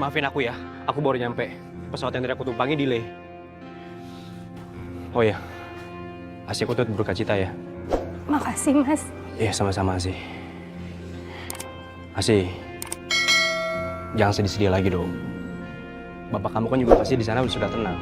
maafin aku ya. Aku baru nyampe. Pesawat yang tadi aku tumpangi delay. Oh ya, Asih aku turut berduka cita ya. Makasih, Mas. Iya, sama-sama Asih. Asih, jangan sedih-sedih lagi dong. Bapak kamu kan juga pasti di sana sudah tenang.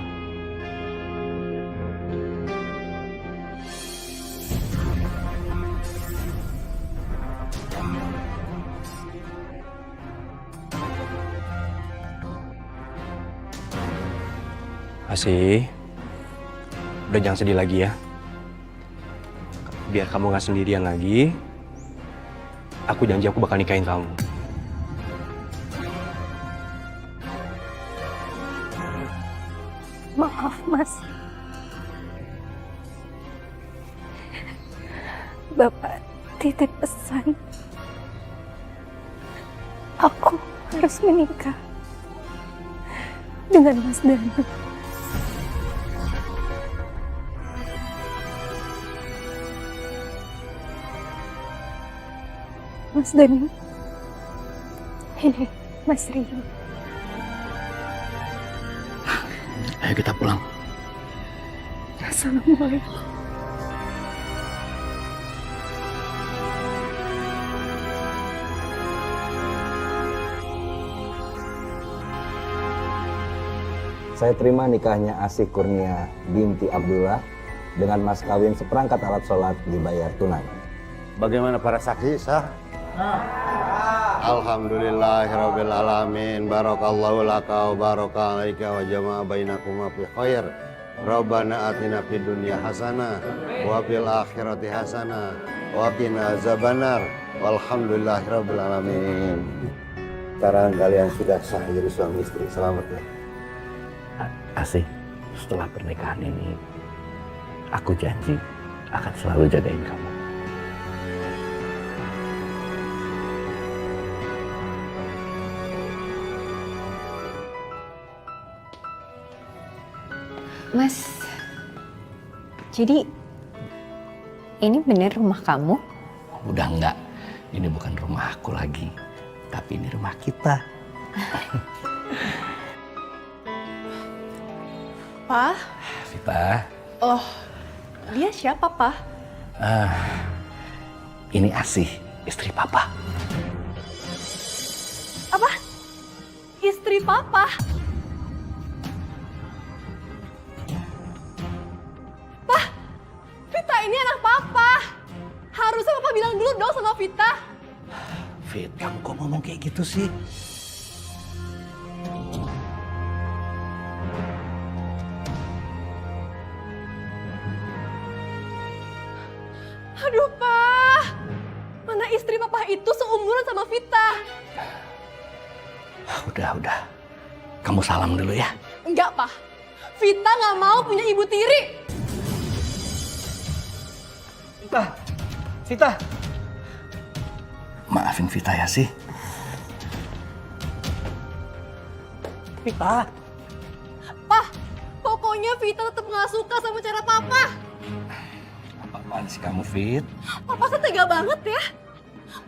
Asih, udah jangan sedih lagi ya. Biar kamu gak sendirian lagi, aku janji aku bakal nikahin kamu. Maaf, Mas. Bapak titip pesan. Aku harus menikah dengan Mas Danu. Mas Danu, ini Mas Rio. Ayo kita pulang. Assalamualaikum. Saya terima nikahnya Asih Kurnia binti Abdullah dengan mas kawin seperangkat alat sholat dibayar tunai. Bagaimana para saksi sah? Alhamdulillahirabbil alamin. Barakallahu laka wa baraka alaika wa jama'a bainakuma fi khair. Rabbana atina fid dunya hasanah wa fil akhirati hasanah wa qina azabannar. Walhamdulillahirabbil alamin. Sekarang kalian sudah sah jadi suami istri. Selamat ya. Asih, setelah pernikahan ini, aku janji akan selalu jagain kamu. Mas, jadi ini bener rumah kamu? Udah enggak, ini bukan rumah aku lagi, tapi ini rumah kita. Pa? Vita, Oh, dia siapa, Pa? ini Asih, istri Papa. Apa? Istri Papa? Pa, Vita ini anak Papa. Harusnya Papa bilang dulu dong sama Vita. Fit, kamu kok ngomong kayak gitu sih? Aduh, Pa. Mana istri Papa itu seumuran sama Vita? Udah. Kamu salam dulu ya. Enggak, Pa. Vita nggak mau punya ibu tiri. Vita! Maafin Vita ya sih. Vita! Pa, pokoknya Vita tetap nggak suka sama cara Papa. Apaan sih kamu, Fit? Papa kan tega banget ya.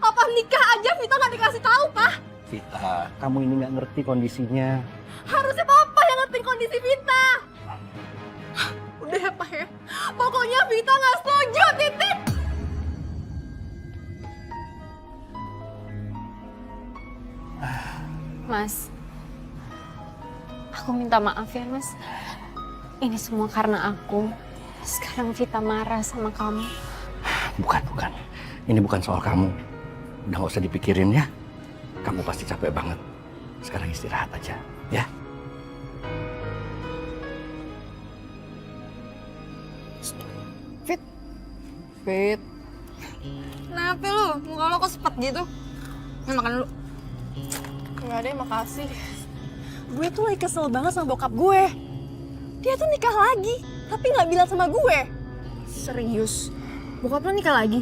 Papa nikah aja Vita nggak dikasih tahu, Pa. Vita, kamu ini nggak ngerti kondisinya. Harusnya Papa yang ngerti kondisi Vita. Udah ya, Pa ya. Pokoknya Vita nggak setuju, titik. Mas, aku minta maaf ya, Mas. Ini semua karena aku. Sekarang Vita marah sama kamu. Bukan. Ini bukan soal kamu. Udah nggak usah dipikirin ya. Kamu pasti capek banget. Sekarang istirahat aja, ya. Fit. Kenapa lu? Muka lo kok sepet gitu? Makan dulu. Enggak deh, makasih. Gue tuh lagi kesel banget sama bokap gue. Dia tuh nikah lagi, tapi nggak bilang sama gue. Serius? Bokap lo nikah lagi?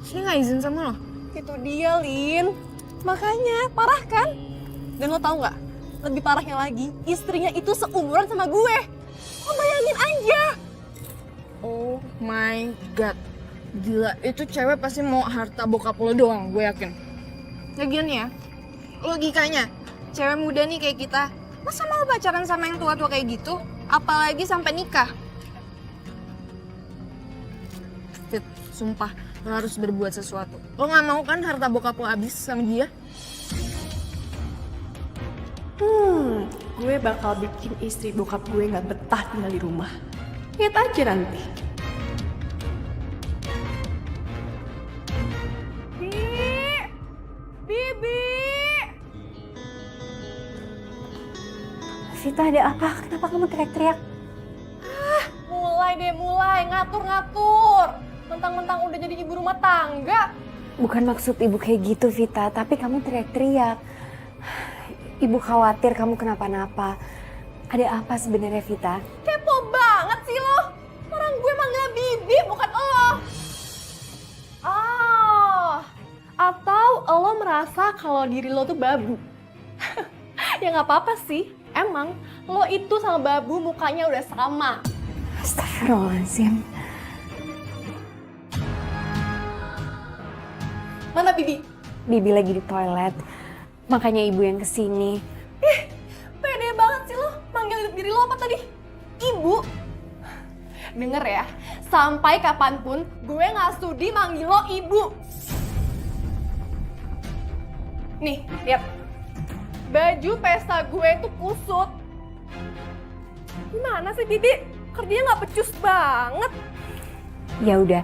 Dia nggak izin sama lo? Itu dia, Lin. Makanya, parah kan? Dan lo tau nggak? Lebih parahnya lagi, istrinya itu seumuran sama gue. Lo bayangin aja. Oh my god. Gila, itu cewek pasti mau harta bokap lo doang, gue yakin. Lagian ya, logikanya. Cewek muda nih kayak kita, masa mau pacaran sama yang tua-tua kayak gitu? Apalagi sampai nikah. Fit, sumpah, lo harus berbuat sesuatu. Lo gak mau kan harta bokap lo habis sama dia? Gue bakal bikin istri bokap gue gak betah tinggal di rumah. Lihat aja nanti. Bibi! Vita, ada apa? Kenapa kamu teriak-teriak? Mulai ngatur-ngatur. Mentang-mentang udah jadi ibu rumah tangga. Bukan maksud ibu kayak gitu, Vita. Tapi kamu teriak-teriak. Ibu khawatir kamu kenapa-napa. Ada apa sebenarnya, Vita? Kepo banget sih lo. Orang gue manggil Bibi, bukan lo. Atau lo merasa kalau diri lo tuh babu. Ya nggak apa-apa sih. Emang lo itu sama babu mukanya udah sama. Astagfirullahaladzim. Mana Bibi? Bibi lagi di toilet. Makanya ibu yang kesini. Pede banget sih lo. Manggil diri lo apa tadi? Ibu? Denger ya, sampai kapanpun gue gak sudi manggil lo ibu. Nih, lihat. Baju pesta gue tuh kusut. Gimana sih Bibi? Kerjanya gak becus banget. Ya udah,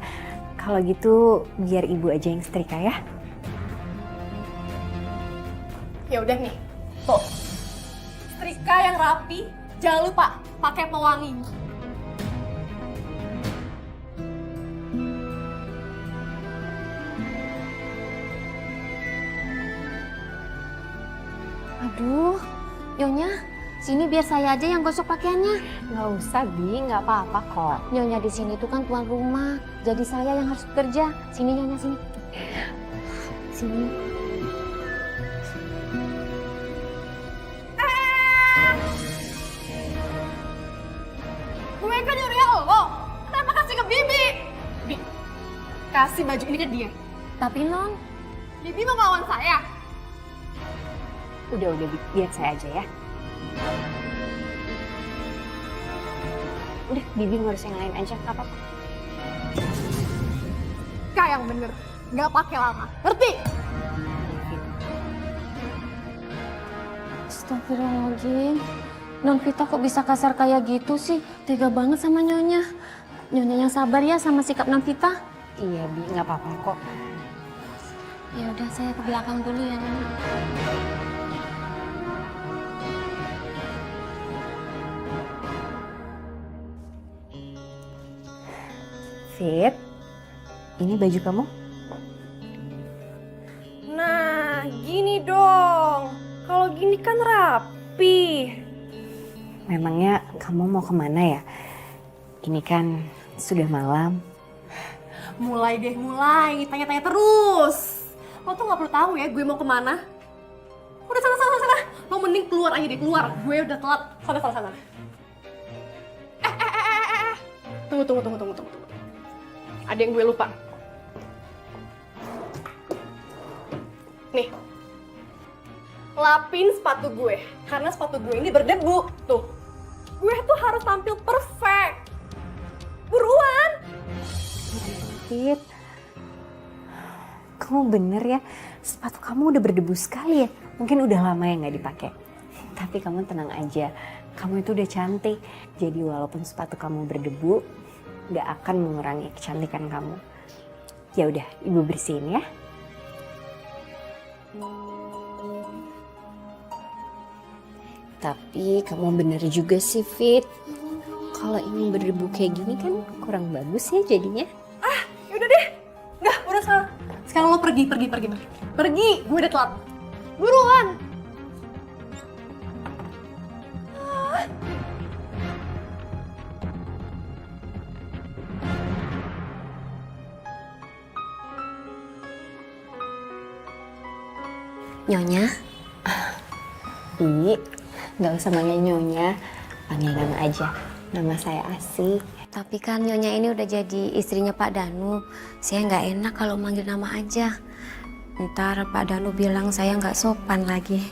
kalau gitu biar ibu aja yang setrika ya. Ya udah nih, tuh. Setrika yang rapi, jangan lupa pakai pewangi. Aduh, Nyonya, sini biar saya aja yang gosok pakaiannya. Nggak usah, Bi. Nggak apa-apa kok. Nyonya di sini tuh kan tuan rumah, jadi saya yang harus bekerja. Sini Nyonya, sini. Sini. Gue kan nyuruh lo, kenapa kasih ke Bibi? Bi, kasih baju ini ke dia. Tapi Non, Bibi mau melawan saya. Udah, Bi. Biar saya aja ya. Udah, Bibi ngurus yang lain aja, nggak apa-apa. Kak yang bener, nggak pakai lama, ngerti? astagfirullahaladzim. Non Vita kok bisa kasar kayak gitu sih? Tega banget sama Nyonya. Nyonya yang sabar ya sama sikap Non Vita. Iya, Bi. Nggak apa-apa kok. Ya udah, saya ke belakang dulu ya Nyonya. Fit, ini baju kamu? Nah, gini dong. Kalau gini kan rapi. Memangnya kamu mau kemana ya? Ini kan sudah malam. Mulai deh, mulai. Tanya-tanya terus. Lo tuh gak perlu tahu ya gue mau kemana. Udah sana. Lo mending keluar aja deh, keluar. Gue udah telat. Sana. Tunggu. Ada yang gue lupa. Nih. Lapin sepatu gue. Karena sepatu gue ini berdebu. Tuh. Gue tuh harus tampil perfect. Buruan. Fit, kamu bener ya, sepatu kamu udah berdebu sekali ya. Mungkin udah lama ya nggak dipakai. Tapi kamu tenang aja, kamu itu udah cantik. Jadi walaupun sepatu kamu berdebu, nggak akan mengurangi kecantikan kamu. Ya udah, ibu bersihin ya. Tapi kamu bener juga sih, Fit. Kalau ini berdebu kayak gini kan kurang bagus ya jadinya. Yaudah deh. Udah sekarang. Sekarang lo pergi. Pergi, gue udah telat. Buruan. Nyonya, Ih, nggak usah manggil Nyonya, panggil nama aja. Nama saya Asih. tapi kan Nyonya ini udah jadi istrinya Pak Danu. Saya nggak enak kalau manggil nama aja. Ntar Pak Danu bilang saya nggak sopan lagi.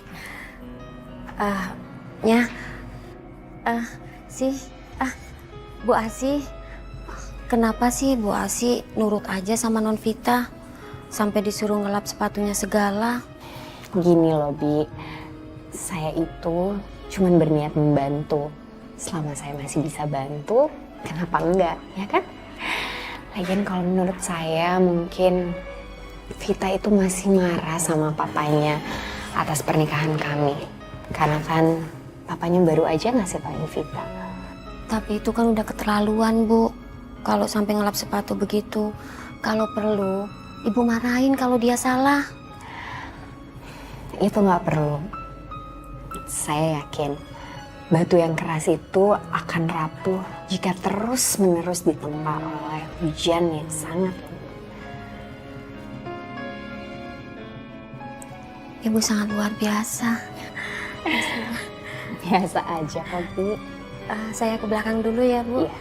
Nya, Bu Asi, kenapa sih Bu Asi nurut aja sama Non Vita sampai disuruh ngelap sepatunya segala? Gini loh, Bi. Saya itu cuman berniat membantu. Selama saya masih bisa bantu, kenapa enggak, ya kan? Lagian kalau menurut saya mungkin Vita itu masih marah sama papanya atas pernikahan kami. Karena kan papanya baru aja ngasih tauin Vita. Tapi itu kan udah keterlaluan, Bu. Kalau sampai ngelap sepatu begitu, kalau perlu Ibu marahin kalau dia salah. Itu nggak perlu. Saya yakin batu yang keras itu akan rapuh jika terus-menerus ditempa oleh hujan yang sangat lebat. Ibu sangat luar biasa. Biasa aja kok, Bu. Saya ke belakang dulu ya, Bu. Iya.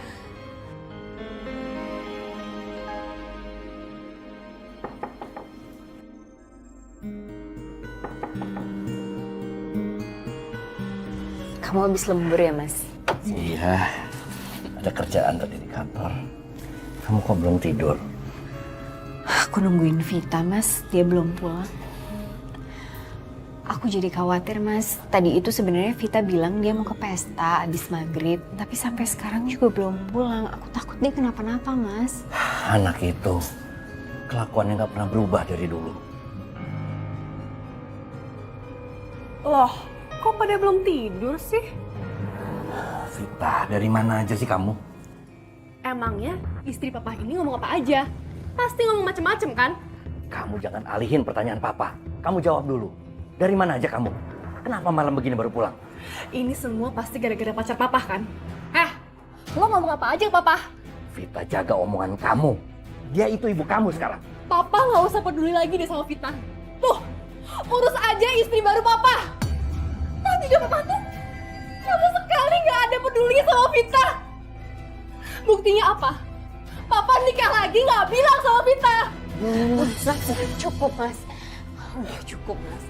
Kamu habis lembur ya, Mas? Iya, ada kerjaan tadi di kantor. Kamu kok belum tidur? Aku nungguin Vita, Mas. Dia belum pulang. Aku jadi khawatir, Mas. Tadi itu sebenarnya Vita bilang dia mau ke pesta abis maghrib. Tapi sampai sekarang juga belum pulang. Aku takut dia kenapa-napa, Mas. Anak itu, kelakuannya nggak pernah berubah dari dulu. Loh, kok pada belum tidur sih? Vita, dari mana aja sih kamu? Emangnya istri papa ini ngomong apa aja? Pasti ngomong macem-macem kan? Kamu jangan alihin pertanyaan papa. Kamu jawab dulu. Dari mana aja kamu? Kenapa malam begini baru pulang? Ini semua pasti gara-gara pacar papa kan? Lo ngomong apa aja ke papa? Vita, jaga omongan kamu. Dia itu ibu kamu sekarang. Papa nggak usah peduli lagi deh sama Vita. Tuh, urus aja istri baru papa. Tadi juga papa tuh sama sekali nggak ada peduli sama Vita. Buktinya apa? Papa nikah lagi nggak bilang sama Vita. Mas, cukup, Mas. Udah cukup, Mas.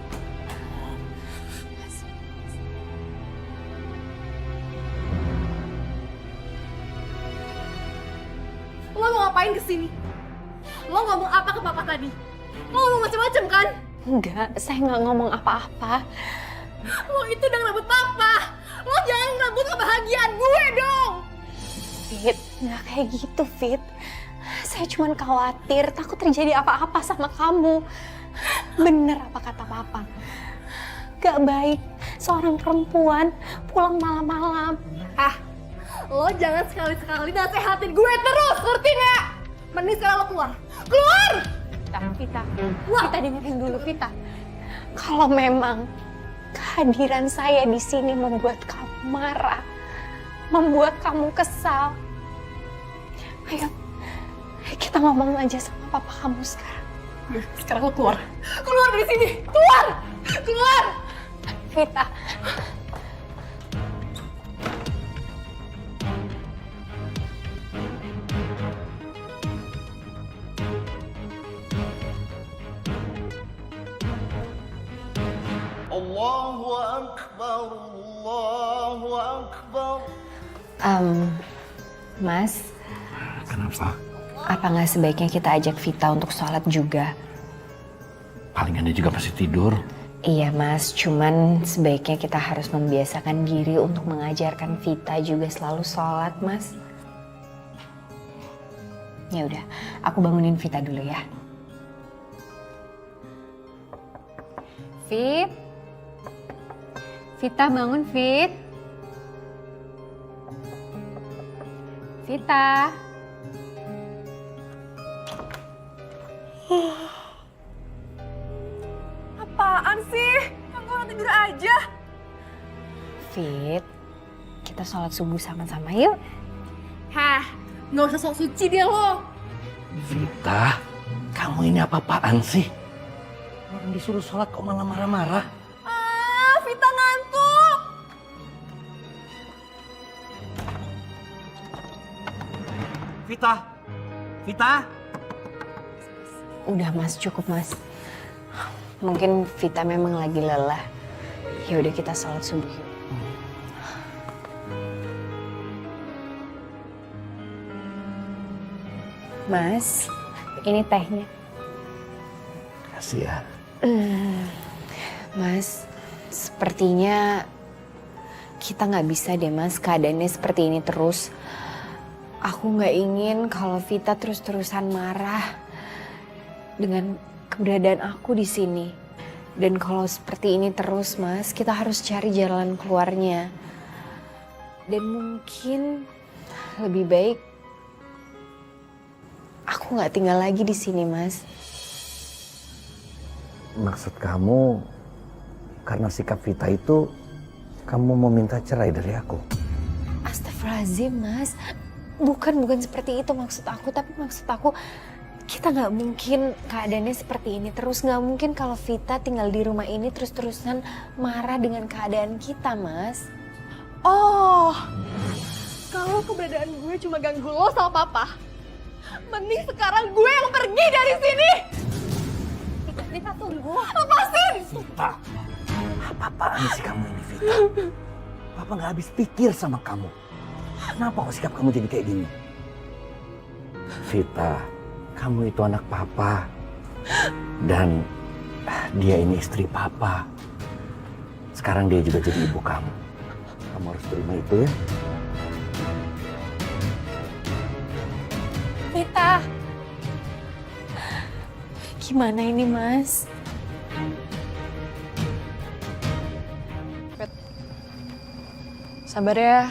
Lo mau ngapain kesini? Lo ngomong apa ke papa tadi? Lo ngomong macam-macam kan? Enggak, saya nggak ngomong apa-apa. Lo itu udah ngerebut papa. Lo jangan ngerebut kebahagiaan gue dong. Fit, nggak kayak gitu, Fit. Saya cuma khawatir, takut terjadi apa-apa sama kamu. Bener apa kata papa. Gak baik seorang perempuan pulang malam-malam. Lo jangan sekali-sekali nasehatin gue terus, ngerti nggak? Mending sekarang lo keluar. Keluar! Vita dengerin dulu, Vita. Kalau memang kehadiran saya di sini membuat kamu marah, membuat kamu kesal, ayo kita ngomong aja sama papa kamu sekarang. Sekarang lo keluar. Keluar dari sini. Keluar! Keluar! Vita. Allahu Akbar, Allahu Akbar. Mas, Kenapa? apa nggak sebaiknya kita ajak Vita untuk sholat juga? Palingan dia juga masih tidur. Iya, Mas. Cuman sebaiknya kita harus membiasakan diri untuk mengajarkan Vita juga selalu sholat, Mas. Ya udah, aku bangunin Vita dulu ya. Fit. Vita bangun, Fit. Vita. Apaan sih? Kamu orang tidur aja. Fit, kita sholat subuh sama-sama yuk. Nggak usah sok suci dia lo. Vita, kamu ini apa-apaan sih? Orang disuruh sholat kok malah marah-marah? Vita ngantuk. Vita! Vita! Udah, Mas. Cukup, Mas. Mungkin Vita memang lagi lelah. Ya udah kita sholat subuh yuk. Mas, ini tehnya. Kasih ya. Mas, sepertinya kita nggak bisa deh mas keadaannya seperti ini terus. Aku nggak ingin kalau Vita terus-terusan marah dengan keberadaan aku di sini. Dan kalau seperti ini terus mas, kita harus cari jalan keluarnya. Dan mungkin lebih baik aku nggak tinggal lagi di sini mas. Maksud kamu karena sikap Vita itu kamu mau minta cerai dari aku? Astagfirullahaladzim mas, bukan seperti itu maksud aku. Tapi maksud aku kita nggak mungkin keadaannya seperti ini terus. Nggak mungkin kalau Vita tinggal di rumah ini terus-terusan marah dengan keadaan kita mas. Oh, kalau keberadaan gue cuma ganggu lo sama papa, mending sekarang gue yang pergi dari sini. Vita tunggu. Lepasin! Vita, apa-apaan sih kamu ini Vita? Papa nggak habis pikir sama kamu. Kenapa kok sikap kamu jadi kayak gini? Vita, kamu itu anak papa. Dan dia ini istri papa. Sekarang dia juga jadi ibu kamu. Kamu harus terima itu ya. Vita, gimana ini mas? Sabar ya.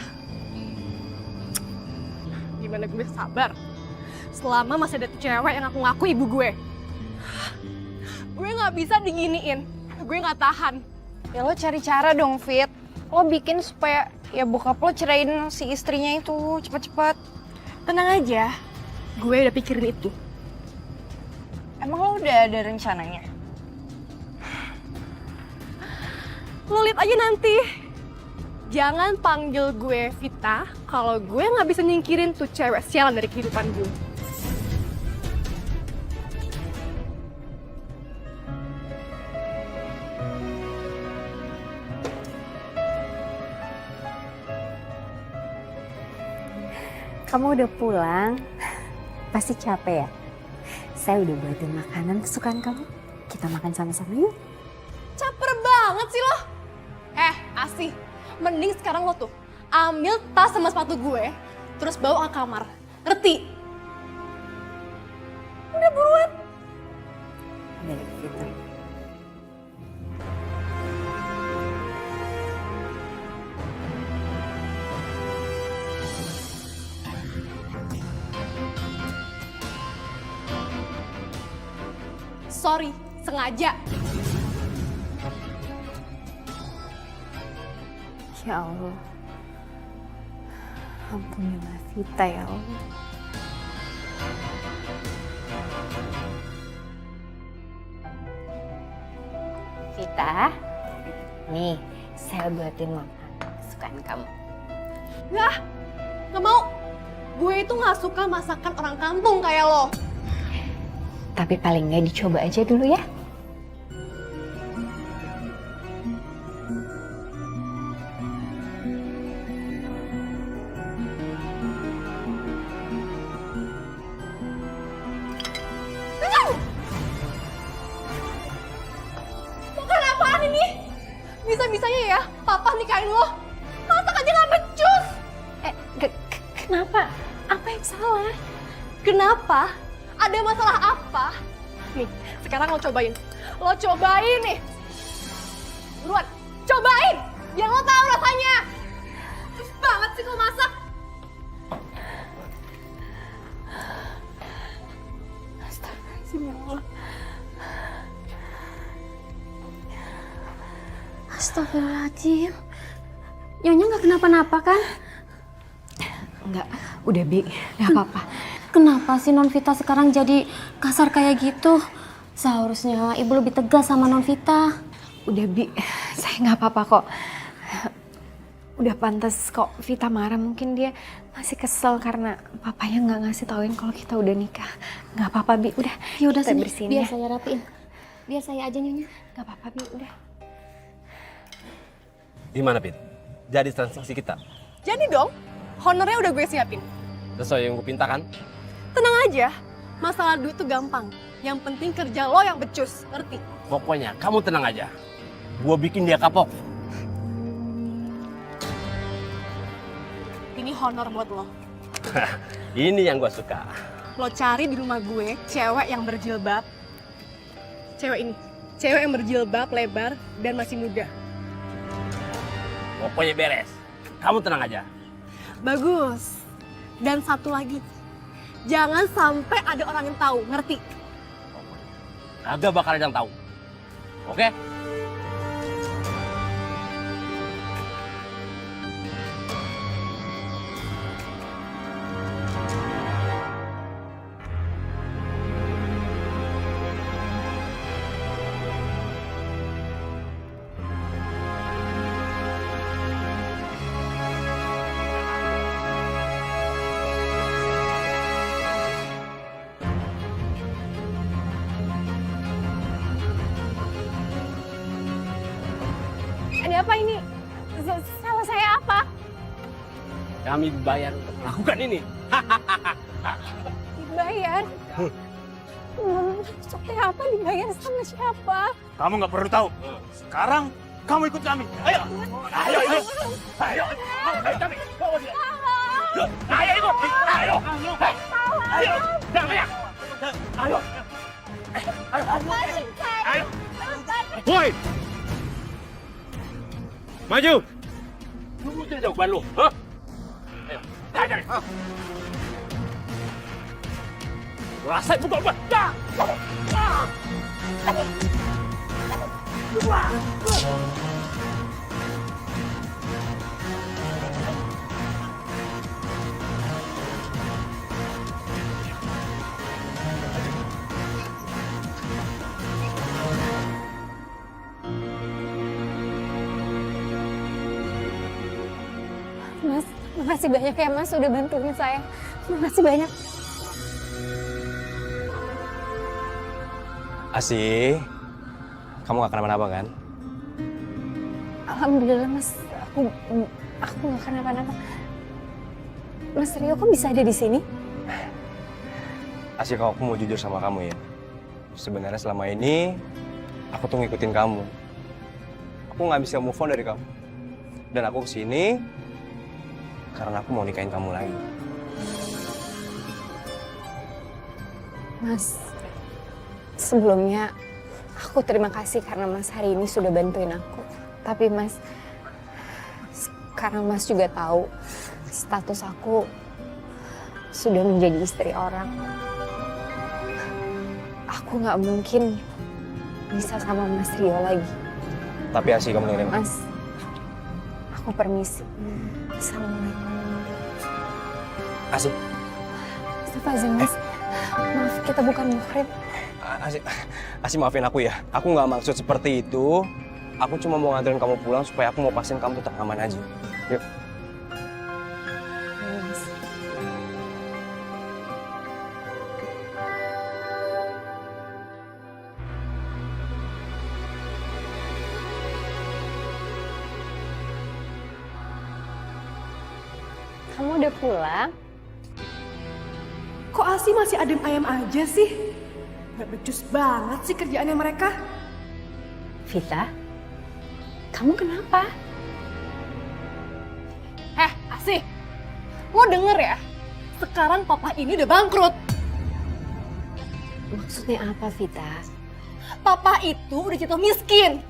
Gimana gue sabar? Selama masih ada tuh cewek yang aku ngaku ibu gue. Gue nggak bisa diginiin. Gue nggak tahan. Ya lo cari cara dong, Fit. Lo bikin supaya ya bokap lo ceraiin si istrinya itu cepet-cepet. Tenang aja. Gue udah pikirin itu. Emang lo udah ada rencananya? Lo lihat aja nanti. Jangan panggil gue Vita kalau gue nggak bisa nyingkirin tuh cewek sialan dari kehidupan gue. Kamu udah pulang? Pasti capek ya? Saya udah buatin makanan kesukaan kamu. Kita makan sama-sama yuk. Caper banget sih lo. Asih. Mending sekarang lo tuh ambil tas sama sepatu gue, terus bawa ke kamar. Ngerti? Udah buruan. Dari gitu. Sorry, sengaja. Ya Allah. Ampunilah Vita ya Allah. Vita, nih saya buatin makanan kesukaan kamu. Nggak mau. Gue itu nggak suka masakan orang kampung kayak lo. Tapi paling nggak dicoba aja dulu ya. Makan apaan ini? Bisa-bisanya ya, papa nikahin lo. Masak aja nggak becus. Kenapa? Apa yang salah? Kenapa? Ada masalah apa? Nih, sekarang lo cobain. Lo cobain nih. Buruan, cobain. Biar lo tahu rasanya. Sus banget sih lo masak. Astagfirullahaladzim ya Allah. Astagfirullahaladzim. Nyonya nggak kenapa-napa kan? Enggak, udah Bi, nggak apa-apa. Kenapa sih Non Vita sekarang jadi kasar kayak gitu? Seharusnya ibu lebih tegas sama Non Vita. Udah Bi, saya nggak apa-apa kok. Udah pantas kok Vita marah, mungkin dia masih kesel karena papanya nggak ngasih tauin kalau kita udah nikah. Nggak apa-apa Bi, udah Yaudah kita sini, bersihin biar ya. saya rapiin. Biar saya aja Nyonya. Gak apa-apa, Bi. Udah. Gimana, Pit? Jadi transaksi kita? Jadi dong, honornya udah gue siapin. Sesuai yang gue pinta kan? Tenang aja, masalah duit tuh gampang. Yang penting kerja lo yang becus, ngerti? Pokoknya kamu tenang aja. Gue bikin dia kapok. Ini honor buat lo. Ini yang gue suka. Lo cari di rumah gue cewek yang berjilbab. Cewek ini. Cewek yang berjilbab lebar dan masih muda. Pokoknya beres. Kamu tenang aja. Bagus. Dan satu lagi. Jangan sampai ada orang yang tahu, ngerti? Agak bakal ada yang tahu. Oke? Ada apa ini? Salah saya apa? Kami dibayar untuk melakukan ini. Dibayar? Maksudnya apa dibayar sama siapa? Kamu nggak perlu tahu. Sekarang kamu ikut kami. Ayo. Ayo, ayo. Ayo. Ayo kami. Bawa dia. Ayo ikut. Ayo. Ayo. Jangan banyak. Ayo. Ayo. Ayo. Woi. Maju. Tunggu jawaban lu. Hah? Ayo. Ayo. Rasain pukul gua. Mas, makasih banyak ya Mas udah bantuin saya. Makasih banyak. Asih, kamu gak kenapa-napa kan? Alhamdulillah Mas, aku nggak kenapa-napa. Mas Rio kok bisa ada di sini? Asih, kalau aku mau jujur sama kamu ya. Sebenarnya selama ini aku tuh ngikutin kamu. Aku nggak bisa move on dari kamu. Dan aku kesini karena aku mau nikahin kamu lagi. Mas, sebelumnya aku terima kasih karena Mas hari ini sudah bantuin aku. Tapi Mas, sekarang Mas juga tahu status aku sudah menjadi istri orang. Aku nggak mungkin bisa sama Mas Rio lagi. Tapi Asih, kamu dengerin aku. Mas, aku permisi. Assalamualaikum. Asih. Astagfirullahaladzim, Mas. Maaf, kita bukan muhrim. Asih maafin aku ya. Aku nggak maksud seperti itu. Aku cuma mau nganterin kamu pulang supaya aku mau pastiin kamu tetap aman aja. Yuk. Ayo, Mas. Kamu udah pulang? Kok Asi masih adem ayam aja sih? Gak becus banget sih kerjaannya mereka. Vita, kamu kenapa? Asi, lo denger ya? Sekarang papa ini udah bangkrut. Maksudnya apa, Vita? Papa itu udah jatuh miskin.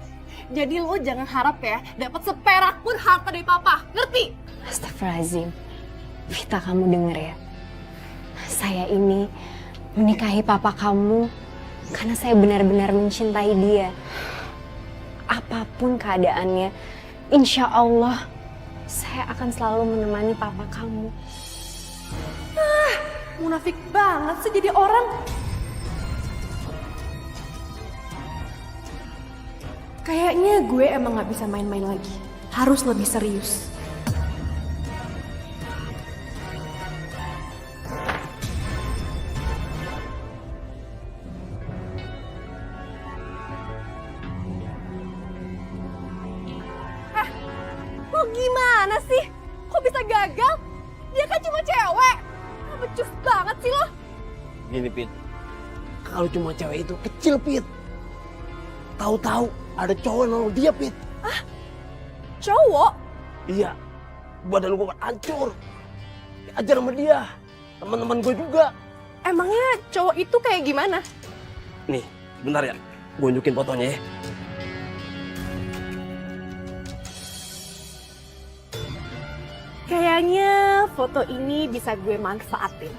Jadi lo jangan harap ya dapat seperak pun harta dari papa, ngerti? Astagfirullahaladzim. Vita, kamu denger ya? Saya ini menikahi papa kamu karena saya benar-benar mencintai dia. Apapun keadaannya, insya Allah saya akan selalu menemani papa kamu. Munafik banget sih jadi orang. Kayaknya gue emang gak bisa main-main lagi. Harus lebih serius. gimana sih? Kok bisa gagal? Dia kan cuma cewek. Becus banget sih lo. Gini, Pit. Kalau cuma cewek itu kecil, Pit. Tahu-tahu ada cowok nolong dia, Pit. Ah? Cowok? Iya. Badan gue hancur. Diajar sama dia. Teman-teman gue juga. Emangnya cowok itu kayak gimana? Nih, bentar ya. Gue nunjukin fotonya ya. Kayaknya foto ini bisa gue manfaatin.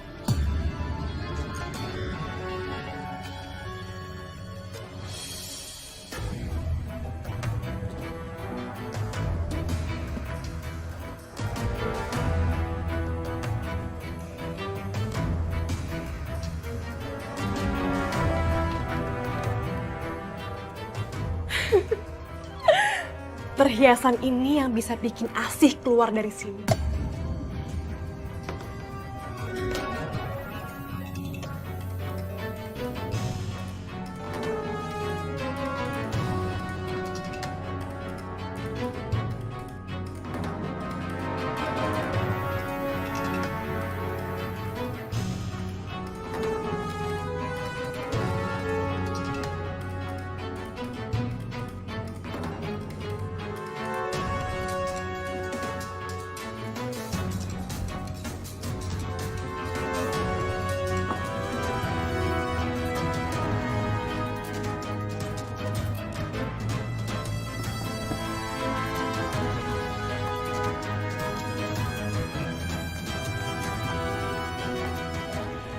Perhiasan ini yang bisa bikin Asih keluar dari sini.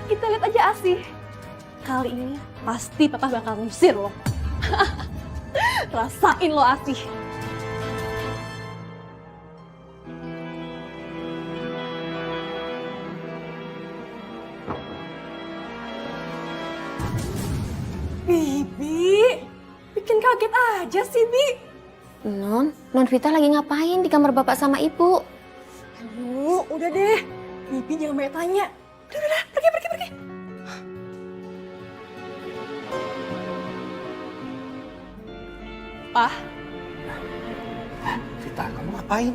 Kita lihat aja Asih. Kali ini pasti papa bakal ngusir lo. Rasain lo Asih. Bibi, bikin kaget aja sih, Bi. Non Vita lagi ngapain di kamar bapak sama ibu? Aduh, udah deh. Bibi jangan banyak tanya. Udah, pergi. Pah. Vita, kamu ngapain?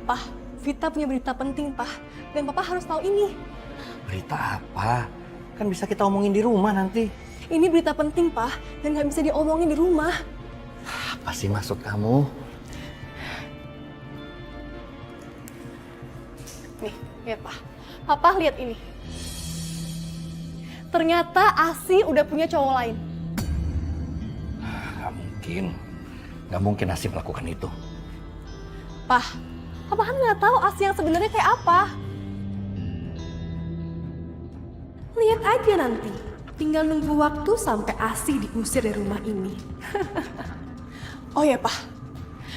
Pah, Vita punya berita penting, Pah. Dan Papa harus tahu ini. Berita apa? Kan bisa kita omongin di rumah nanti. Ini berita penting, Pah. Dan nggak bisa diomongin di rumah. Apa sih maksud kamu? Nih, lihat, Pah. Papa lihat ini. Ternyata Asih udah punya cowok lain. Gak mungkin. Gak mungkin Asih melakukan itu. Pah, Papa kan nggak tahu Asih yang sebenarnya kayak apa. Lihat aja nanti. Tinggal nunggu waktu sampai Asih diusir dari rumah ini. Oh ya, Pah.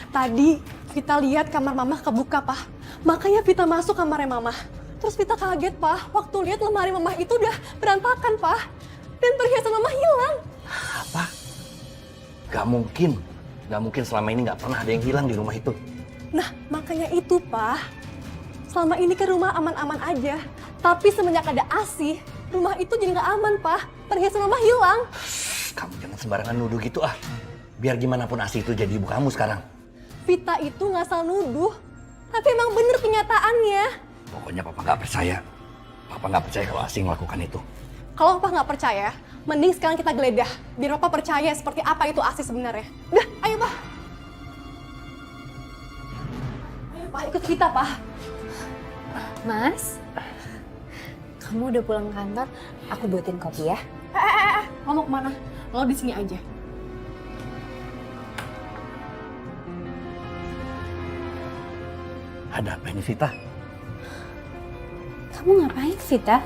Tadi Vita lihat kamar Mama kebuka, Pah. Makanya Vita masuk kamarnya Mama. Terus Vita kaget, Pah. Waktu lihat lemari Mama itu udah berantakan, Pah. Dan perhiasan Mama hilang. Apa? Gak mungkin. Gak mungkin selama ini gak pernah ada yang hilang di rumah itu. Nah, makanya itu, Pah. Selama ini ke rumah aman-aman aja. Tapi semenjak ada Asih, rumah itu jadi gak aman, Pah. Perhiasan Mama hilang. Kamu jangan sembarangan nuduh gitu ah. Biar gimana pun Asih itu jadi ibu kamu sekarang. Vita itu gak salah nuduh. Tapi emang bener kenyataannya. Pokoknya Papa gak percaya. Papa gak percaya kalau Asih melakukan itu. Kalau Papa nggak percaya, mending sekarang kita geledah. Biar Papa percaya seperti apa itu Asih sebenarnya. Udah, ayo, Pak. Ayo, Pak, ikut kita, Pak. Mas, kamu udah pulang kantor, aku buatin kopi ya. Lo mau kemana? Lo di sini aja. Ada apa ini Vita? Kamu ngapain, Vita?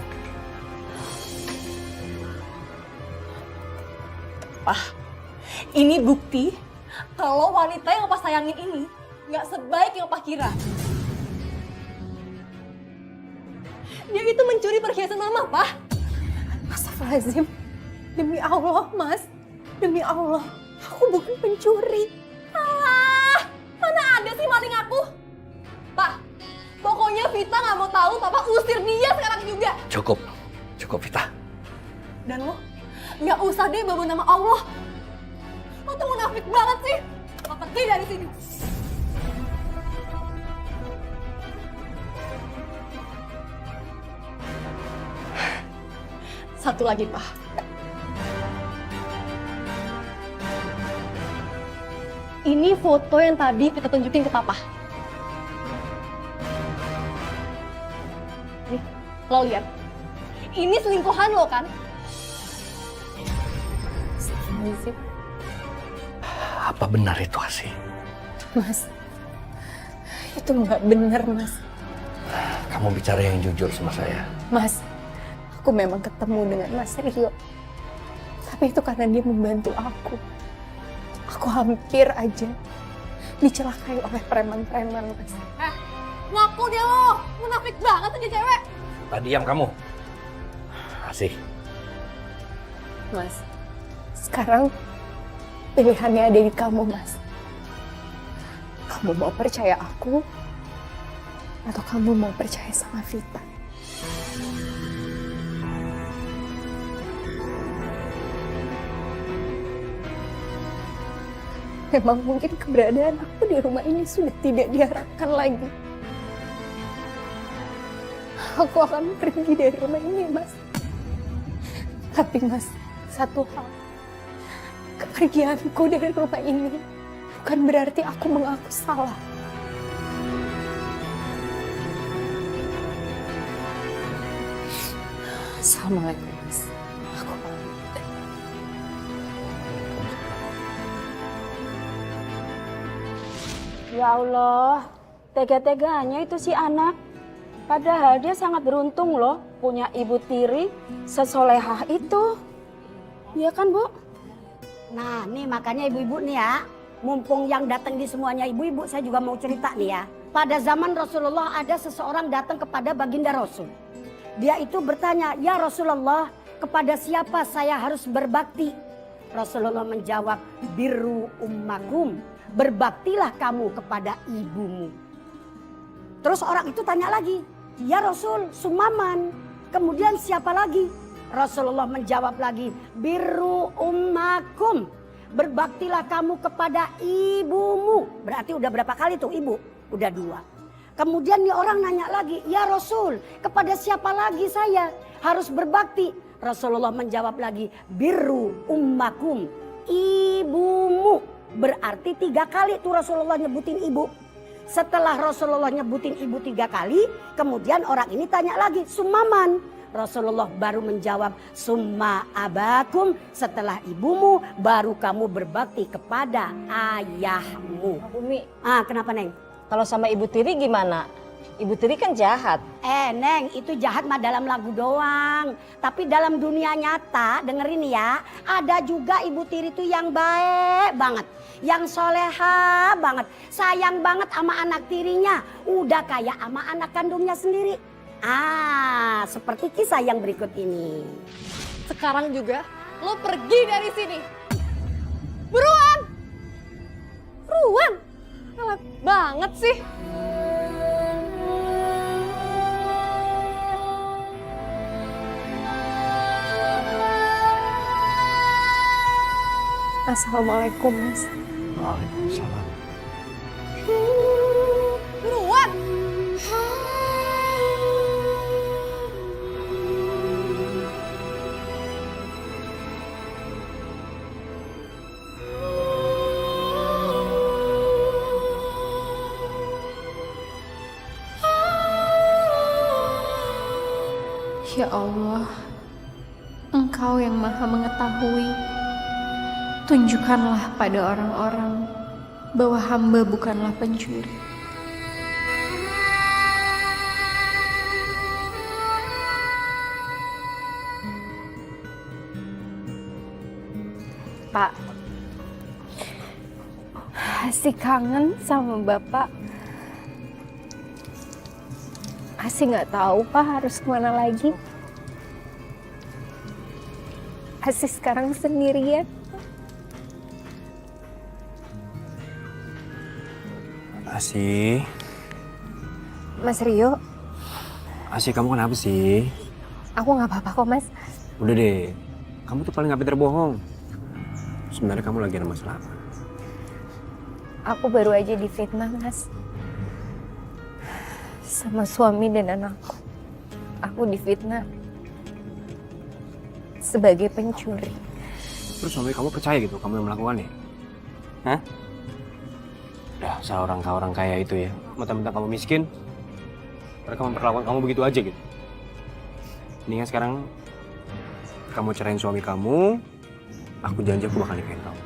Pak, ini bukti kalau wanita yang Papa sayangin ini nggak sebaik yang Papa kira. Dia itu mencuri perhiasan Mama, Pak. Astagfirullahaladzim. Demi Allah, Mas. Demi Allah, aku bukan pencuri. Alah, mana ada sih maling aku? Pak, pokoknya Vita nggak mau tahu Papa usir dia sekarang juga. Cukup Vita. Dan lo, nggak usah deh bawa nama Allah. Lo tuh munafik banget sih. Lo pergi dari sini. Satu lagi, Pak. Ini foto yang tadi kita tunjukin ke Papa. Nih, lo lihat. Ini selingkuhan lo kan? Apa benar itu, Asih? Mas, itu nggak benar, Mas. Kamu bicara yang jujur sama saya. Mas, aku memang ketemu dengan Mas Rio. Tapi itu karena dia membantu aku. Aku hampir aja dicelakai oleh preman-preman, Mas. Ngaku deh lo! Munafik banget aja cewek! Diam kamu. Asih. Mas, sekarang pilihannya ada di kamu, Mas. Kamu mau percaya aku atau kamu mau percaya sama Vita? Memang mungkin keberadaan aku di rumah ini sudah tidak diharapkan lagi. Aku akan pergi dari rumah ini, Mas. Tapi Mas, satu hal. Kepergianku dari rumah ini bukan berarti aku mengaku salah. Assalamualaikum, Mas. Aku pamit. Ya Allah, tega-teganya itu si anak. Padahal dia sangat beruntung loh punya ibu tiri sesolehah itu. Iya kan, Bu? Nah, nih makanya ibu-ibu nih ya, mumpung yang datang di semuanya ibu-ibu, saya juga mau cerita nih ya. Pada zaman Rasulullah ada seseorang datang kepada baginda Rasul. Dia itu bertanya, "Ya Rasulullah, kepada siapa saya harus berbakti?" Rasulullah menjawab, "Birru ummakum." Berbaktilah kamu kepada ibumu. Terus orang itu tanya lagi, "Ya Rasul, sumaman. Kemudian siapa lagi?" Rasulullah menjawab lagi, "Birru ummakum." Berbaktilah kamu kepada ibumu. Berarti udah berapa kali tuh ibu? Udah 2. Kemudian nih orang nanya lagi, "Ya Rasul, kepada siapa lagi saya harus berbakti?" Rasulullah menjawab lagi, "Birru ummakum." Ibumu. Berarti 3 kali tuh Rasulullah nyebutin ibu. Setelah Rasulullah nyebutin ibu 3 kali, kemudian orang ini tanya lagi, "Sumaman." Rasulullah baru menjawab, "Summa abakum." Setelah ibumu, baru kamu berbakti kepada ayahmu. Umi, Kenapa Neng? kalau sama ibu tiri gimana? Ibu tiri kan jahat. Neng, itu jahat mah dalam lagu doang. Tapi dalam dunia nyata, dengerin ya, ada juga ibu tiri itu yang baik banget. Yang soleha banget. Sayang banget sama anak tirinya. Udah kayak sama anak kandungnya sendiri. Seperti kisah yang berikut ini. Sekarang juga lo pergi dari sini. Buruan! Buruan! Galak banget sih. Assalamualaikum, Mas. Waalaikumsalam. Buruan! Ya Allah, Engkau yang Maha Mengetahui, tunjukkanlah pada orang-orang bahwa hamba bukanlah pencuri. Pak, Asih kangen sama Bapak. Asih nggak tahu Pak harus kemana lagi. Asih sekarang sendirian. Asih. Mas Rio, Asih, kamu kenapa sih? aku nggak apa-apa kok Mas. Udah deh, kamu tuh paling gak pinter bohong. Sebenarnya kamu lagi ada masalah apa? Aku baru aja difitnah Mas. Sama suami dan anakku. Aku difitnah. sebagai pencuri. Terus suami kamu percaya gitu kamu yang melakukannya? Hah? Dah, seorang kaya itu ya. Mentang-mentang kamu miskin, mereka memperlakukan kamu begitu aja gitu. Mendingan sekarang kamu cerain suami kamu, aku janji aku bakal nikahin kamu.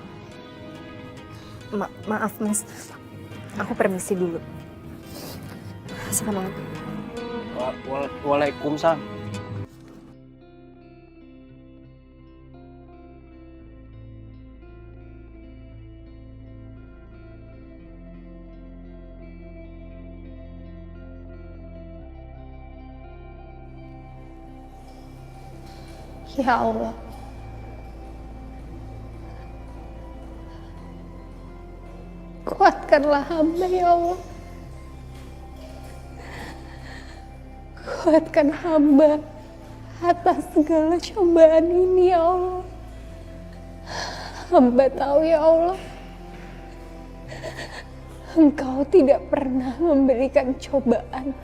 Maaf mas, aku permisi dulu. Assalamualaikum. Waalaikumsalam. Ya Allah. Kuatkanlah hamba ya Allah. Kuatkan hamba atas segala cobaan ini ya Allah. Hamba tahu ya Allah, Engkau tidak pernah memberikan cobaan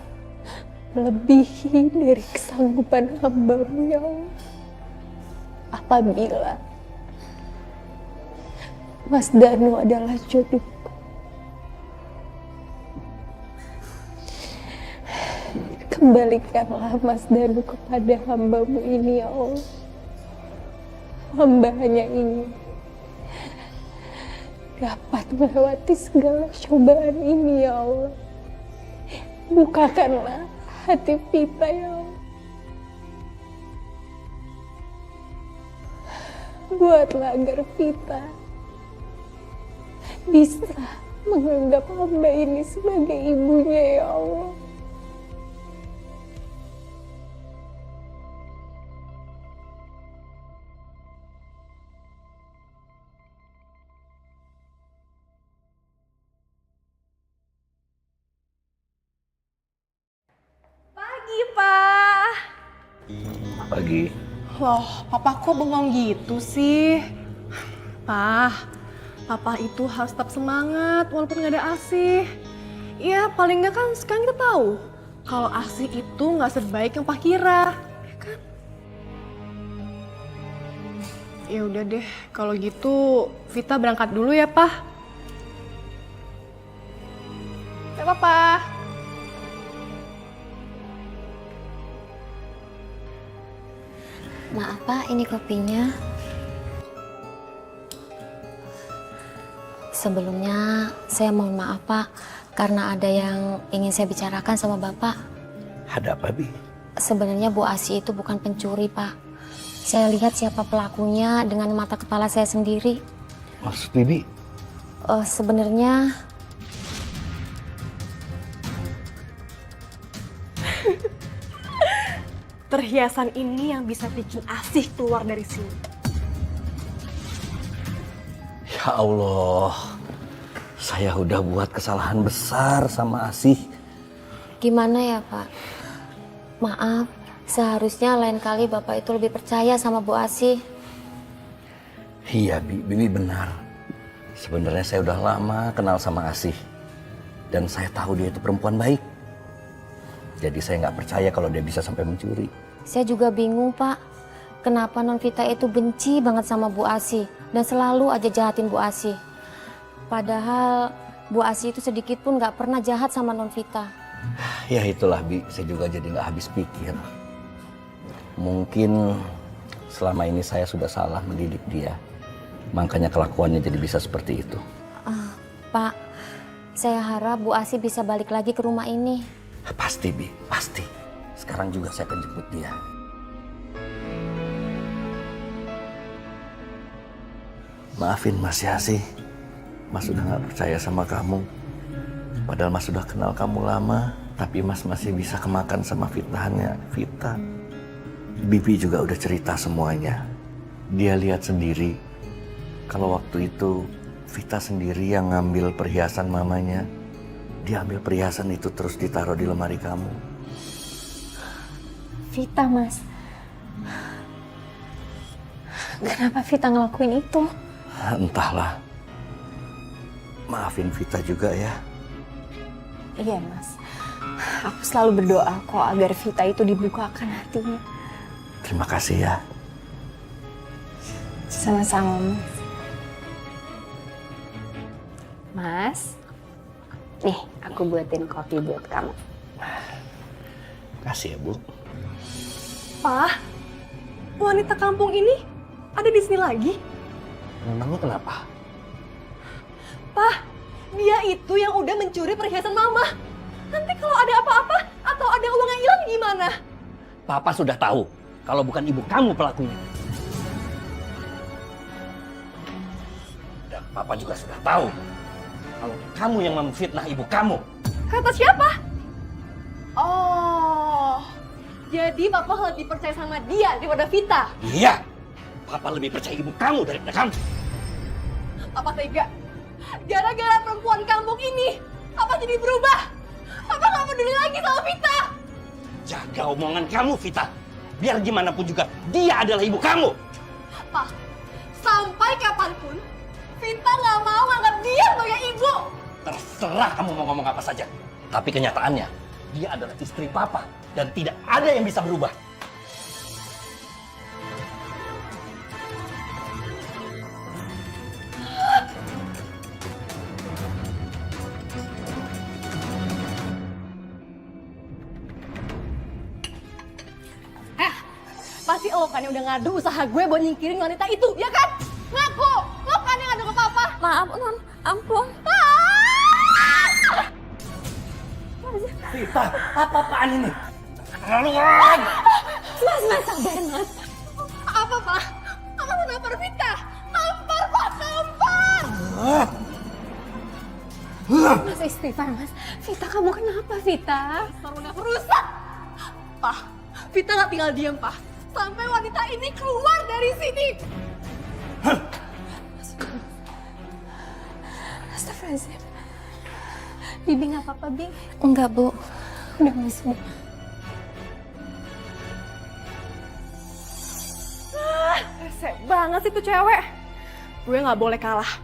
melebihi dari kesanggupan hamba-Mu ya Allah. Apabila Mas Danu adalah jodohku, kembalikanlah Mas Danu kepada hamba-Mu ini ya Allah. Hamba hanya ingin dapat melewati segala cobaan ini ya Allah. Bukakanlah hati Vita ya Allah. Buatlah agar Vita bisa menganggap hamba ini sebagai ibunya ya Allah. Pagi, Pak. Pagi. Loh, papa kok bengong gitu sih? Papa itu harus tetap semangat walaupun gak ada Asih. Ya paling nggak kan sekarang kita tahu kalau Asih itu nggak sebaik yang Pak kira, ya kan? Ya udah deh, kalau gitu Vita berangkat dulu ya, Pak. Ya, Papa. Maaf Pak, ini kopinya. Sebelumnya saya mohon maaf Pak, karena ada yang ingin saya bicarakan sama Bapak. Ada apa, Bi? Sebenarnya Bu Asih itu bukan pencuri Pak. Saya lihat siapa pelakunya dengan mata kepala saya sendiri. Maksud Bibi? Sebenarnya Perhiasan ini yang bisa bikin Asih keluar dari sini. Ya Allah, saya udah buat kesalahan besar sama Asih. gimana ya Pak? Maaf, seharusnya lain kali Bapak itu lebih percaya sama Bu Asih. Iya, Bibi benar. Sebenarnya saya udah lama kenal sama Asih. Dan saya tahu dia itu perempuan baik. Jadi saya nggak percaya kalau dia bisa sampai mencuri. Saya juga bingung Pak, kenapa Non Vita itu benci banget sama Bu Asih dan selalu aja jahatin Bu Asih. Padahal Bu Asih itu sedikit pun nggak pernah jahat sama Non Vita. Ya itulah Bi, saya juga jadi nggak habis pikir. Mungkin selama ini saya sudah salah mendidik dia. Makanya kelakuannya jadi bisa seperti itu. Pak, saya harap Bu Asih bisa balik lagi ke rumah ini. Pasti Bi, pasti. Sekarang juga saya akan jemput dia. Maafin Mas ya sih, Mas sudah nggak percaya sama kamu. Padahal Mas sudah kenal kamu lama, tapi Mas masih bisa kemakan sama fitnahnya Vita. Bibi juga udah cerita semuanya. Dia lihat sendiri kalau waktu itu Vita sendiri yang ngambil perhiasan mamanya. Dia ambil perhiasan itu terus ditaruh di lemari kamu. Vita, Mas. Kenapa Vita ngelakuin itu? Entahlah. Maafin Vita juga ya. Iya, Mas. Aku selalu berdoa kok agar Vita itu dibukakan hatinya. Terima kasih ya. Sama-sama, Mas. Mas, nih aku buatin kopi buat kamu. Kasih ya, Bu. Pak, wanita kampung ini ada di sini lagi? Memangnya kenapa? Pak, dia itu yang udah mencuri perhiasan Mama. Nanti kalau ada apa-apa atau ada uang yang hilang gimana? Papa sudah tahu kalau bukan ibu kamu pelakunya. Dan Papa juga sudah tahu kalau kamu yang memfitnah ibu kamu. Kata siapa? Oh, jadi Papa lebih percaya sama dia daripada Vita? Iya, Papa lebih percaya ibu kamu daripada kamu. Papa tega. Gara-gara perempuan kampung ini, Papa jadi berubah. Papa gak peduli lagi sama Vita. Jaga omongan kamu, Vita. Biar gimana pun juga, dia adalah ibu kamu. Pak, sampai kapanpun, Vita gak mau nganggap dia sebagai ibu. Terserah kamu mau ngomong apa saja. Tapi kenyataannya, dia adalah istri Papa. Dan tidak ada yang bisa berubah. Pasti lo kan yang udah ngadu usaha gue buat nyingkirin wanita itu, ya kan? Ngaku! Lo kan yang ngadu ke Papa. Maaf, Non. Ampun. Vita, apa-apaan ini? Keterlaluan! Mas, sabar, Mas. Apa, Pak? Apa mau nampar Vita? Nampar, Pak, nampar! Mas istighfar, Mas. Vita, kamu kenapa, Vita? Udah rusak! Pak, Vita gak tinggal diam, Pak. Sampai wanita ini keluar dari sini. Astagfirullahaladzim. Bibi nggak apa-apa, Bi? Enggak, Bu. Udah, Mas. Udah. Rese banget sih tuh cewek. Gue nggak boleh kalah.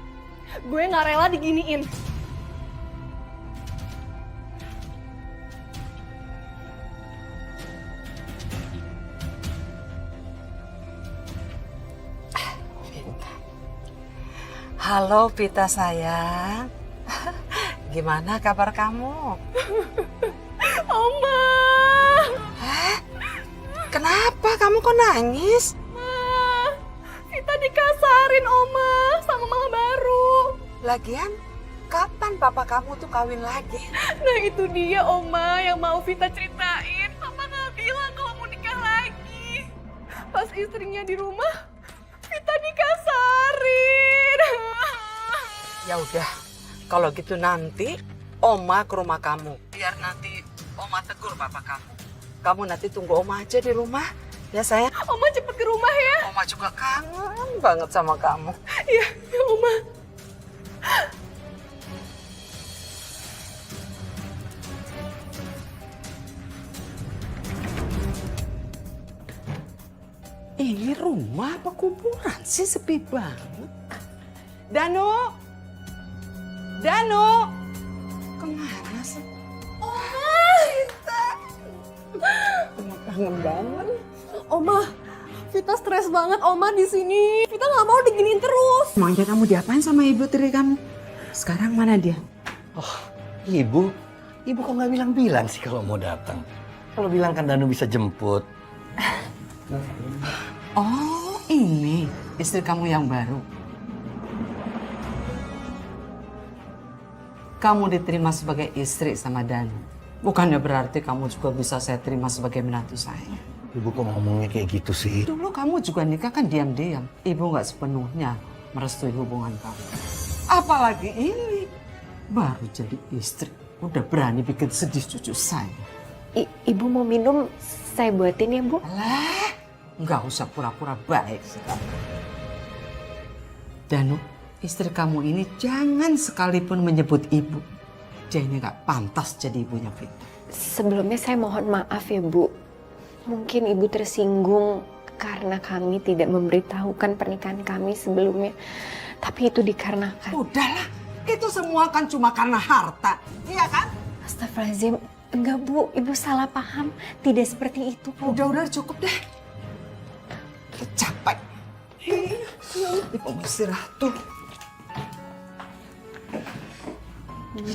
Gue nggak rela diginiin. Halo Vita sayang, gimana kabar kamu? Oma! Kenapa kamu kok nangis? Ma, Vita dikasarin Oma sama mama baru. Lagian kapan papa kamu tuh kawin lagi? Nah itu dia Oma yang mau Vita ceritain. Papa nggak bilang kalau mau nikah lagi. Pas istrinya di rumah, Vita dikasarin. Ya udah, kalau gitu nanti Oma ke rumah kamu. Biar nanti Oma tegur papa kamu. Kamu nanti tunggu Oma aja di rumah. Ya sayang. Oma cepet ke rumah ya. Oma juga kangen banget sama kamu. Iya, ya Oma. Ini rumah apa kuburan sih, sepi banget. Danu! Danu! Kemana sih? Oma, Vita. Oma kangen banget. Oma, Vita stres banget Oma di sini. Vita nggak mau diginiin terus. Emangnya kamu diapain sama ibu tiri kamu? Sekarang mana dia? Oh, ibu? Ibu kok nggak bilang-bilang sih kalau mau datang? Kalau bilang kan Danu bisa jemput. Oh, ini istri kamu yang baru. Kamu diterima sebagai istri sama Danu. Bukannya berarti kamu juga bisa saya terima sebagai menantu saya. Ibu kok ngomongnya kayak gitu sih? Dulu kamu juga nikah kan diam-diam. Ibu nggak sepenuhnya merestui hubungan kamu. Apalagi ini, baru jadi istri. Udah berani bikin sedih cucu saya. Ibu mau minum, saya buatin ya, Bu? Alah, nggak usah pura-pura baik sekali. Danu, istri kamu ini jangan sekalipun menyebut ibu. Dia ini nggak pantas jadi ibunya Vita. Sebelumnya saya mohon maaf ya, Bu. Mungkin Ibu tersinggung karena kami tidak memberitahukan pernikahan kami sebelumnya. Tapi itu dikarenakan... Udahlah, itu semua kan cuma karena harta, iya kan? Astagfirullahaladzim, enggak Bu, Ibu salah paham. Tidak seperti itu, Bu. Udah cukup deh. Capek. Oma istirahat tuh.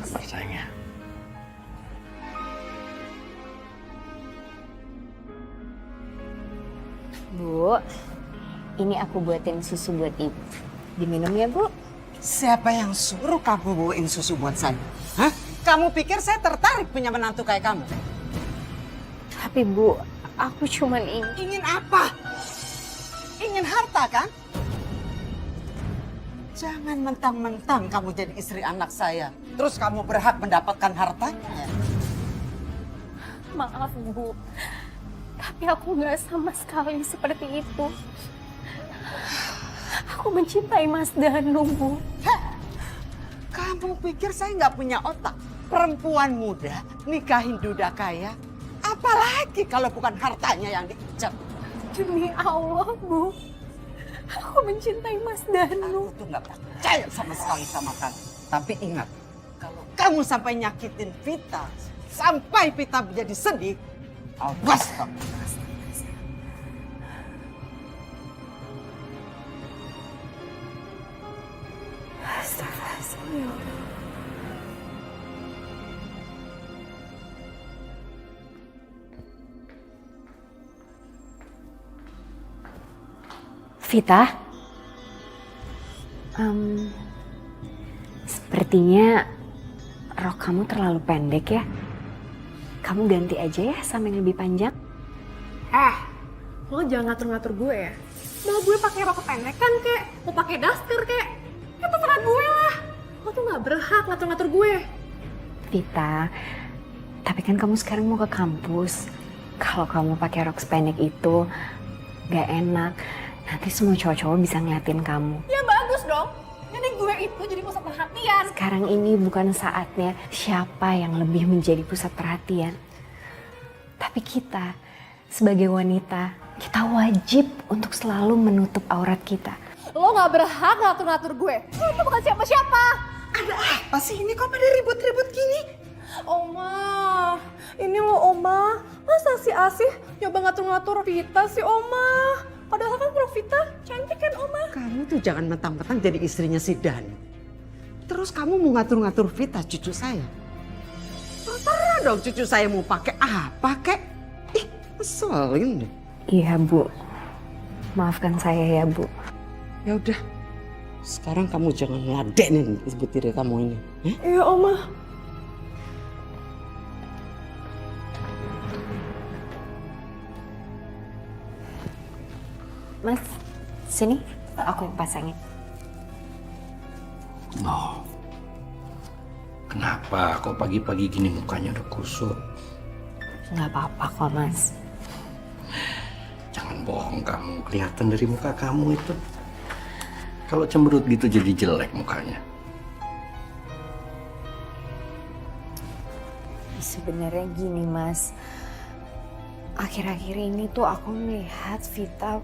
Sabar sayangnya. Bu, ini aku buatin susu buat ibu. Diminum ya, Bu? Siapa yang suruh kamu bawain susu buat saya? Hah? Kamu pikir saya tertarik punya menantu kayak kamu? Tapi Bu, aku cuman ingin... Ingin apa? Ingin harta kan? Jangan mentang-mentang kamu jadi istri anak saya. Terus kamu berhak mendapatkan hartanya. Maaf, Bu. Tapi aku nggak sama sekali seperti itu. Aku mencintai Mas Danu, Bu. Kamu pikir saya nggak punya otak? Perempuan muda nikahin duda kaya? Apalagi kalau bukan hartanya yang diincar. Demi Allah, Bu. Aku mencintai Mas Danu. Aku tuh nggak percaya sama sekali sama kamu. Tapi ingat, kalau kamu sampai nyakitin Vita, sampai Vita menjadi sedih, awas kamu. Astagfirullahaladzim. Vita, sepertinya rok kamu terlalu pendek ya. Kamu ganti aja ya sama yang lebih panjang. Lo jangan ngatur-ngatur gue ya. Mau gue pakai rok pendekan kek, mau pakai daster kek, ya terserah gue lah. Lo tuh nggak berhak ngatur-ngatur gue. Vita, tapi kan kamu sekarang mau ke kampus. Kalau kamu pakai rok sependek itu gak enak. Nanti semua cowok-cowok bisa ngeliatin kamu. Ya bagus dong. Jadi gue itu jadi pusat perhatian. Sekarang ini bukan saatnya siapa yang lebih menjadi pusat perhatian. Tapi kita, sebagai wanita, kita wajib untuk selalu menutup aurat kita. Lo gak berhak ngatur-ngatur gue. Lo itu bukan siapa-siapa. Ada apa sih ini kok pada ribut-ribut gini? Oma, ini lo Oma. Masa si Asih nyoba ngatur-ngatur Vita sih Oma? Padahal kan Bro Vita cantik kan Oma? Kamu tuh jangan mentang-mentang jadi istrinya si Danu. Terus kamu mau ngatur-ngatur Vita cucu saya? Terserah dong cucu saya mau pakai apa kek? Ih, ngeselin deh. Iya Bu, maafkan saya ya Bu. Ya udah, sekarang kamu jangan ngeladenin ibu tiri kamu ini. Iya Oma. Mas, sini aku yang pasangin. Oh, kenapa kok pagi-pagi gini mukanya udah kusut? Nggak apa-apa kok Mas. Jangan bohong kamu, kelihatan dari muka kamu itu. Kalau cemberut gitu jadi jelek mukanya. Sebenarnya gini Mas, akhir-akhir ini tuh aku melihat Vita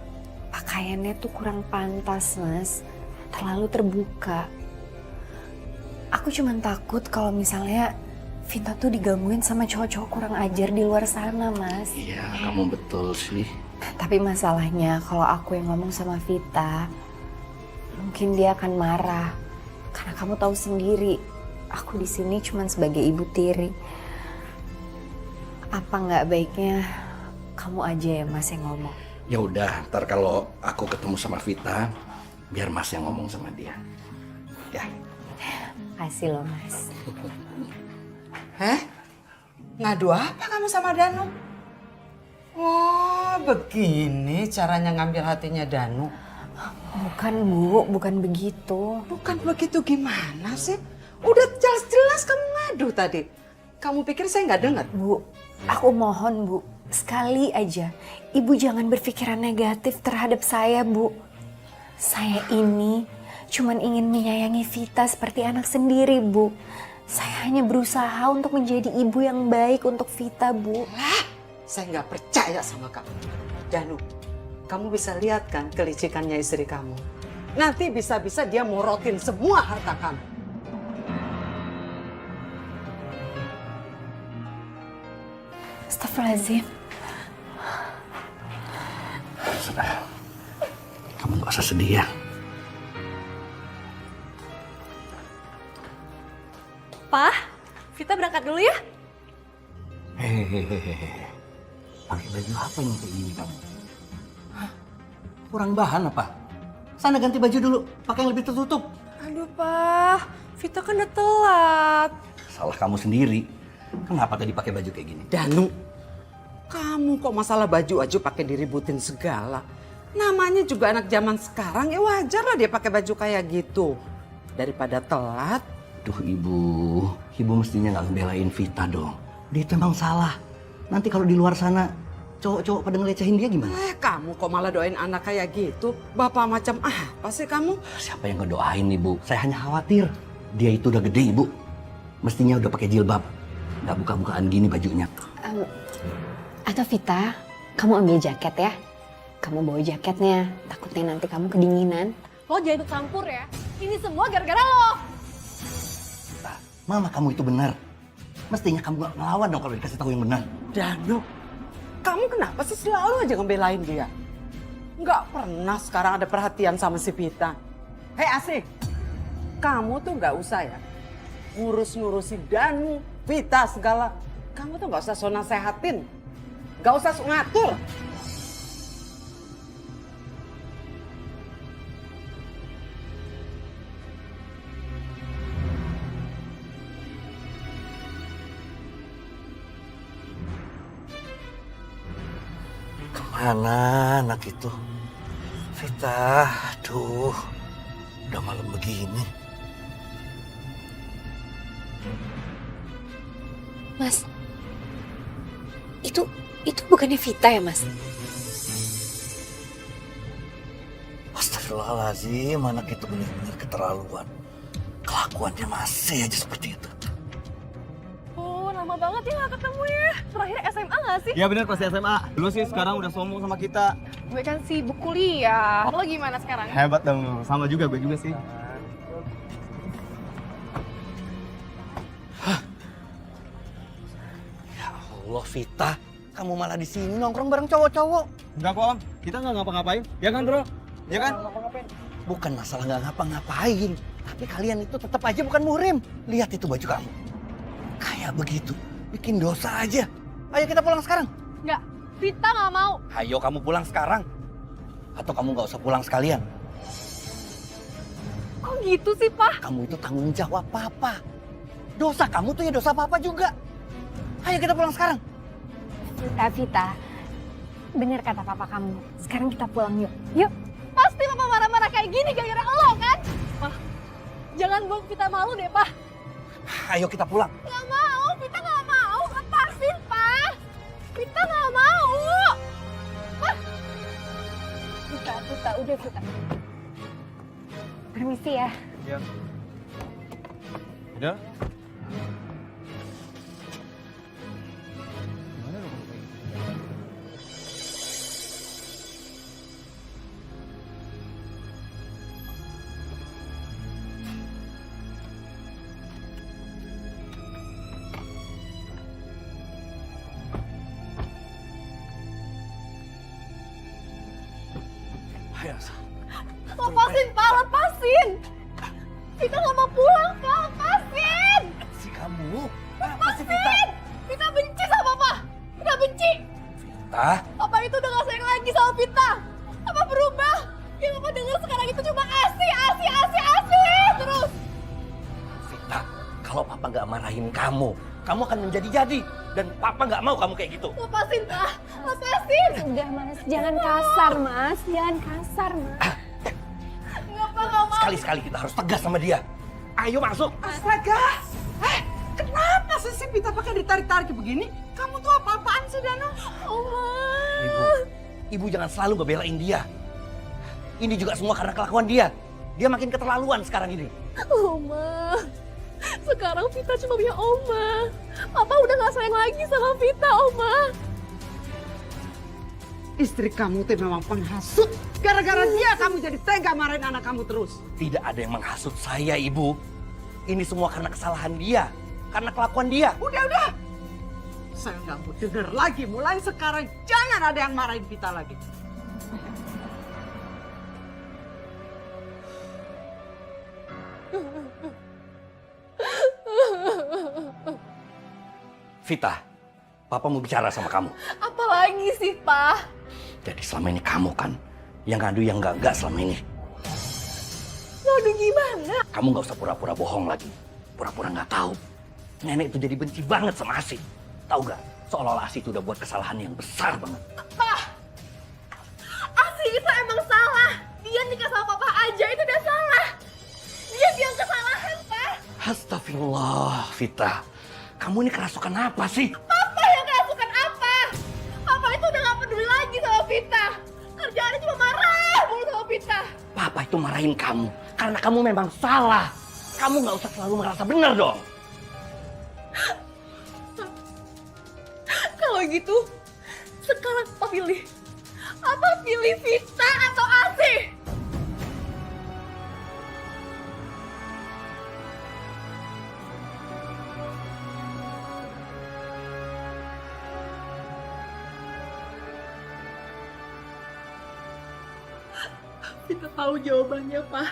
pakaiannya tuh kurang pantas Mas, terlalu terbuka. Aku cuman takut kalau misalnya Vita tuh digangguin sama cowok-cowok kurang ajar di luar sana Mas. Iya, kamu betul sih. Tapi masalahnya kalau aku yang ngomong sama Vita, mungkin dia akan marah. Karena kamu tahu sendiri, aku di sini cuman sebagai ibu tiri. Apa nggak baiknya kamu aja ya Mas yang ngomong? Ya udah, ntar kalau aku ketemu sama Vita, biar Mas yang ngomong sama dia. Ya. Kasih loh Mas. Ngadu apa kamu sama Danu? Oh, begini caranya ngambil hatinya Danu. Bukan Bu, bukan begitu. Bukan begitu gimana sih? Udah jelas-jelas kamu ngadu tadi. Kamu pikir saya nggak dengar? Bu, aku mohon Bu, sekali aja Ibu jangan berpikiran negatif terhadap saya Bu. Saya ini cuman ingin menyayangi Vita seperti anak sendiri Bu. Saya hanya berusaha untuk menjadi ibu yang baik untuk Vita Bu. Saya nggak percaya sama kamu. Danu, kamu bisa lihat kan kelicikannya istri kamu. Nanti bisa-bisa dia morotin semua harta kamu. Astagfirullahaladzim. Sudah. Kamu gak usah sedih ya. berangkat dulu ya. Hehehe. Pakai baju apa yang kayak gini kamu? Hah? Kurang bahan apa? Sana ganti baju dulu, pakai yang lebih tertutup. Aduh, Pak. Vita kan udah telat. Salah kamu sendiri. Kenapa tadi pakai baju kayak gini? Danu, kamu kok masalah baju aja pakai diributin segala. Namanya juga anak zaman sekarang, ya wajar lah dia pakai baju kayak gitu. Daripada telat. Duh ibu mestinya nggak ngebelain Vita dong. Dia itu emang salah. Nanti kalau di luar sana cowok-cowok pada ngelecehin dia gimana? Kamu kok malah doain anak kayak gitu? Bapak macam apa sih kamu? Siapa yang ngedoain ibu? Saya hanya khawatir. Dia itu udah gede ibu. Mestinya udah pakai jilbab. Nggak buka-bukaan gini bajunya. Atau Vita, kamu ambil jaket ya. Kamu bawa jaketnya, takutnya nanti kamu kedinginan. Lo jangan ikut campur ya. Ini semua gara-gara lo. Mama kamu itu benar. Mestinya kamu nggak ngelawan dong kalau dikasih tahu yang benar. Danu, kamu kenapa sih selalu aja ngebelain dia? Nggak pernah sekarang ada perhatian sama si Vita. Hei Asik, kamu tuh nggak usah ya ngurus-ngurusin Danu, Vita segala. Kamu tuh nggak usah so nasehatin, nggak usah so ngatur. Kemana anak itu? Vita, aduh, udah malam begini. Mas, itu bukannya Vita ya, Mas? Astagfirullahaladzim, anak itu benar-benar keterlaluan. Kelakuannya masih aja seperti itu. Oh, lama banget ya gak ketemu ya. Terakhir SMA gak sih? Iya bener pasti SMA. Dulu sih sekarang udah sombong sama kita. Gue kan sibuk kuliah. Lo gimana sekarang? Hebat dong, sama juga gue juga sih. Ya Allah Vita, kamu malah di sini nongkrong bareng cowok-cowok. Enggak kok Om, kita nggak ngapa-ngapain. Ya kan bro? Ya kan? Bukan masalah nggak ngapa-ngapain, tapi kalian itu tetap aja bukan muhrim. Lihat itu baju kamu. Kayak begitu, bikin dosa aja. Ayo kita pulang sekarang. Enggak, Vita gak mau. Ayo kamu pulang sekarang. Atau kamu nggak usah pulang sekalian. Kok gitu sih, Pak? Kamu itu tanggung jawab Papa. Dosa kamu tuh ya dosa Papa juga. Ayo kita pulang sekarang. Vita, bener kata papa kamu. Sekarang kita pulang yuk. Yuk. Pasti Papa marah-marah kayak gini gara-gara lo kan? Pak, jangan buat Vita malu deh, Pak. Ayo kita pulang. Gak mau, Vita gak mau. Lepasin, Pak. Vita gak mau. Pak. Vita, udah Vita. Permisi ya. Iya. Udah? Lepasin, Pak, lepasin. Vita gak mau pulang, Pak, lepasin. Si kamu. Lepasin. Vita benci sama Papa. Vita benci. Vita. Papa itu udah gak sayang lagi sama Vita. Papa berubah. Yang Papa dengar sekarang itu cuma asi terus. Vita, kalau Papa nggak marahin kamu akan menjadi-jadi. Dan Papa nggak mau kamu kayak gitu. Lepasin, Pak. Lepasin. Udah, Mas. Jangan kasar, Mas. Jangan kasar, Mas. Enggak, Pak, gak mau. Sekali-sekali kita harus tegas sama dia. Ayo masuk. Astaga, kenapa sih si Vita pakai ditarik-tarik begini? Kamu tuh apa-apaan sih Danu? Oma. Ibu jangan selalu ngebelain dia. Ini juga semua karena kelakuan dia. Dia makin keterlaluan sekarang ini. Oma. Sekarang Vita cuma punya Oma. Papa udah gak sayang lagi sama Vita, Oma. Istri kamu tuh memang penghasut. Gara-gara dia kamu jadi tega marahin anak kamu terus. Tidak ada yang menghasut saya, Ibu. Ini semua karena kesalahan dia. Karena kelakuan dia. Udah. Saya nggak mau denger lagi. Mulai sekarang jangan ada yang marahin Vita lagi. Vita, Papa mau bicara sama kamu. Apa lagi sih, Pak? Jadi selama ini kamu kan yang ngadu yang enggak selama ini. Waduh, gimana? Kamu nggak usah pura-pura bohong lagi. Pura-pura nggak tahu. Nenek itu jadi benci banget sama Asih. Tahu nggak? Seolah-olah Asih itu udah buat kesalahan yang besar banget. Pak, Asih itu emang salah. Dia nikah sama papa aja itu udah salah. Dia bilang kesalahan, Pak. Astagfirullah, Vita. Kamu ini kerasukan apa sih? Papa yang kerasukan apa? Papa itu udah gak peduli lagi sama Vita. Kerjaannya cuma marah mulu sama Vita. Papa itu marahin kamu karena kamu memang salah. Kamu nggak usah selalu merasa benar dong. Kalau gitu, sekarang apa pilih? Apa pilih Vita atau Asih? Vita tahu jawabannya, Pak.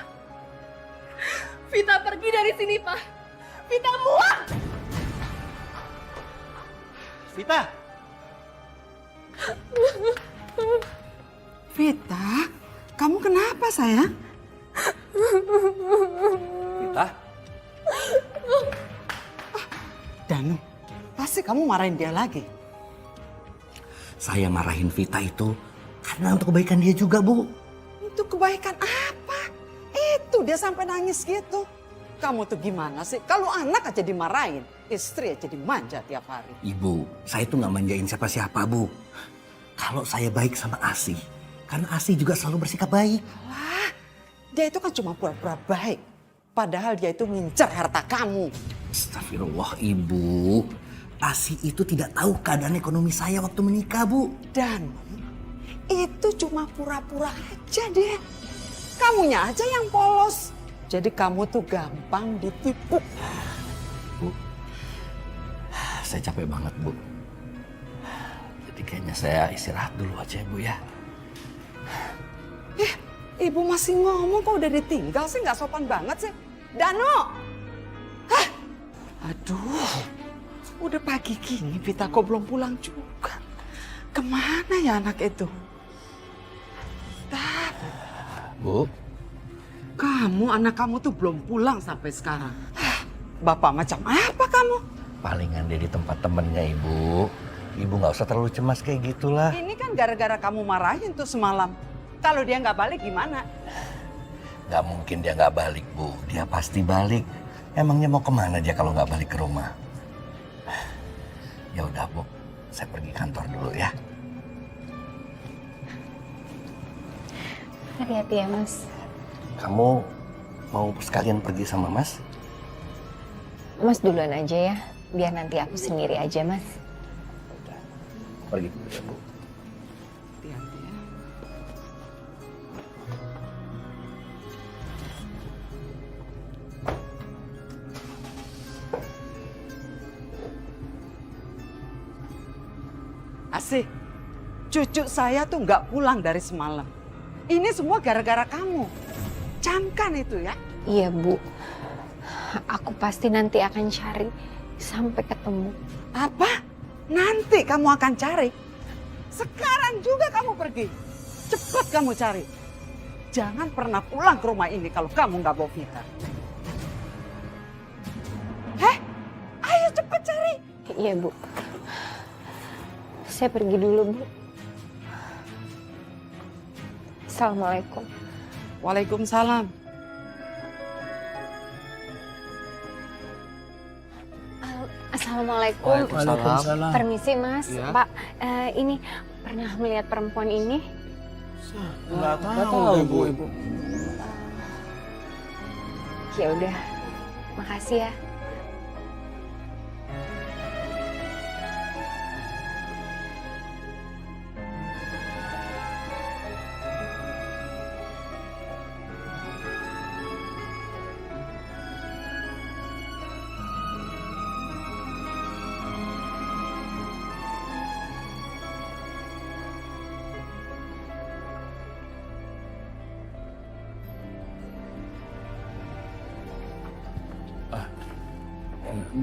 Vita pergi dari sini, Pak. Vita muak! Vita! Vita, kamu kenapa sayang? Vita? Danu, pasti kamu marahin dia lagi. Saya marahin Vita itu karena untuk kebaikan dia juga, Bu. Itu kebaikan apa? Itu dia sampai nangis gitu. Kamu tuh gimana sih? Kalau anak aja dimarahin, istri aja dimanja tiap hari. Ibu, saya tuh nggak manjain siapa-siapa, Bu. Kalau saya baik sama Asih, karena Asih juga selalu bersikap baik. Wah, dia itu kan cuma pura-pura baik. Padahal dia itu ngincer harta kamu. Astagfirullah, Ibu. Asih itu tidak tahu keadaan ekonomi saya waktu menikah, Bu. Dan itu cuma pura-pura aja deh. Kamunya aja yang polos. Jadi kamu tuh gampang ditipu. Bu, saya capek banget, Bu. Jadi kayaknya saya istirahat dulu aja, Bu ya. Ibu masih ngomong kok udah ditinggal sih, nggak sopan banget sih. Dano! Hah? Aduh, udah pagi gini Vita kok belum pulang juga. Kemana ya anak itu? Bu. Kamu, anak kamu tuh belum pulang sampai sekarang. Bapak macam apa kamu? Palingan dia di tempat temennya, Ibu. Ibu nggak usah terlalu cemas kayak gitulah. Ini kan gara-gara kamu marahin tuh semalam. Kalau dia nggak balik gimana? Nggak mungkin dia nggak balik, Bu. Dia pasti balik. Emangnya mau kemana dia kalau nggak balik ke rumah? Ya udah, Bu. Saya pergi kantor dulu ya. Hati-hati ya, Mas. Kamu mau sekalian pergi sama Mas? Mas duluan aja ya, biar nanti aku sendiri aja, Mas. Pergi dulu ya, Bu. Hati-hati ya. Asih, cucu saya tuh nggak pulang dari semalam. Ini semua gara-gara kamu. Camkan itu ya. Iya, Bu. Aku pasti nanti akan cari sampai ketemu. Apa? Nanti kamu akan cari? Sekarang juga kamu pergi. Cepat kamu cari. Jangan pernah pulang ke rumah ini kalau kamu nggak bawa Vita. Ayo cepat cari. Iya, Bu. Saya pergi dulu, Bu. Assalamualaikum. Waalaikumsalam. Assalamualaikum. Waalaikumsalam. Permisi, Mas. Iya. Pak, ini pernah melihat perempuan ini? Nggak tahu, Bu. Ya udah. Makasih ya.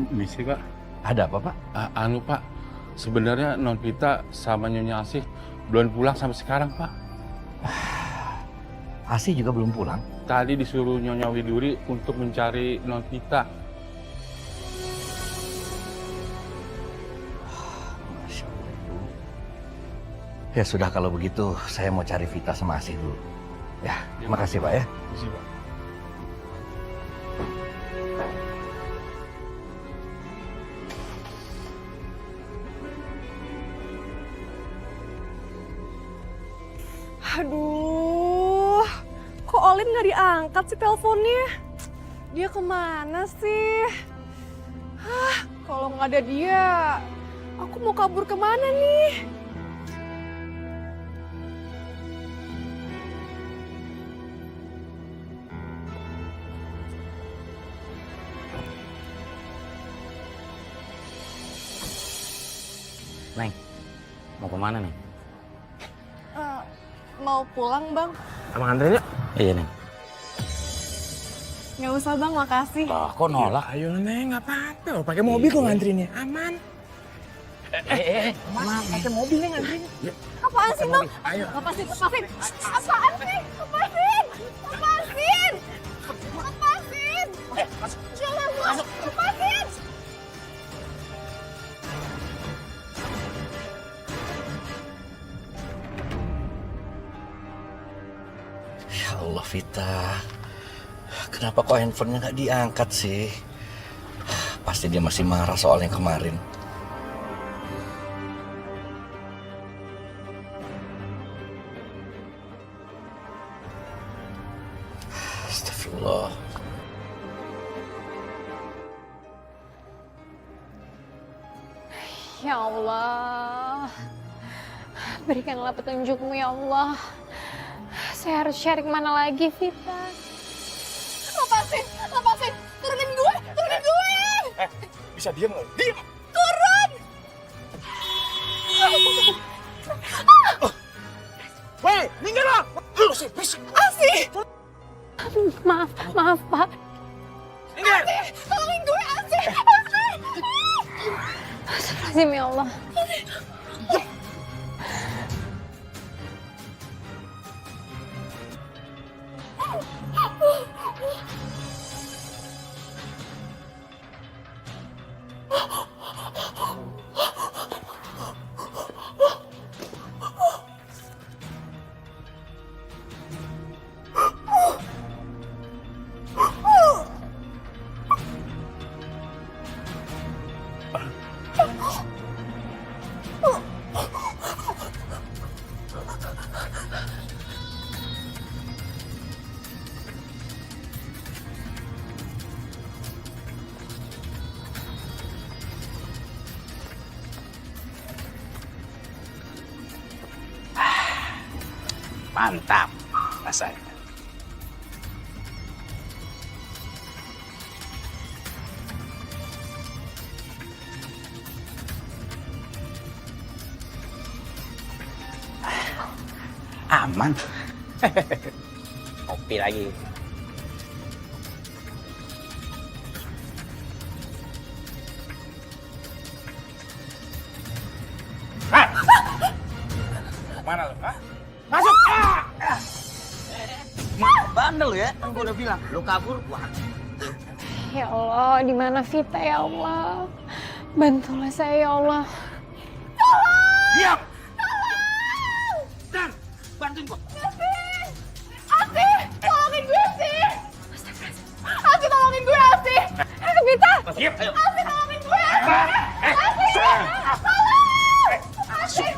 Misi, Pak. Ada apa, Pak? Anu Pak, sebenarnya Non Vita sama Nyonya Asih belum pulang sampai sekarang Pak. Asih juga belum pulang? Tadi disuruh Nyonya Widuri untuk mencari Non Vita. Masya Allah, Ibu. Ya sudah kalau begitu, saya mau cari Vita sama Asih dulu. Ya, terima kasih Pak ya. Terima kasih Pak. Aduh, kok Olin nggak diangkat sih teleponnya? Dia kemana sih? Kalau nggak ada dia, aku mau kabur kemana nih? Neng, mau kemana nih? Mau pulang bang? Abang anterin yuk. Iya Neng. Nggak usah bang, makasih. Lah kok nolak? Ayo Neng, nggak apa-apa. Pakai mobil kok ngantrinnya, aman. Aman, pakai mobil Neng ngantrinnya. Apaan sih bang? Ayo. Lepasin. Apaan sih? Lepasin. Jangan bang, lepasin. Ya Allah Vita, kenapa kok handphonenya nggak diangkat sih? Pasti dia masih marah soal yang kemarin. Astagfirullah. Ya Allah, berikanlah petunjukmu ya Allah. Saya harus cari kemana lagi, Vita? Lepasin. Turunin gue. Bisa diem nggak? Diem. Turun. Woi, minggir lo. Asih. Maaf Pak. Minggir. Tolongin gue, Asih. Astagfirullahaladzim ya Allah. Mantap rasanya. Aman. Kopi lagi. Mana lo? Masuk! Bandel ya, kan gue udah bilang. Lu kabur, gua. Ya Allah, di mana Vita ya Allah? Bantulah saya ya Allah. Diam! Dan, bantuin gua. Asih, tolongin gue, Asih. Asih, tolongin gue, Asih. Vita. Diam, ayo. Asih, tolongin gue, Asih. Asih, tolong. Asih.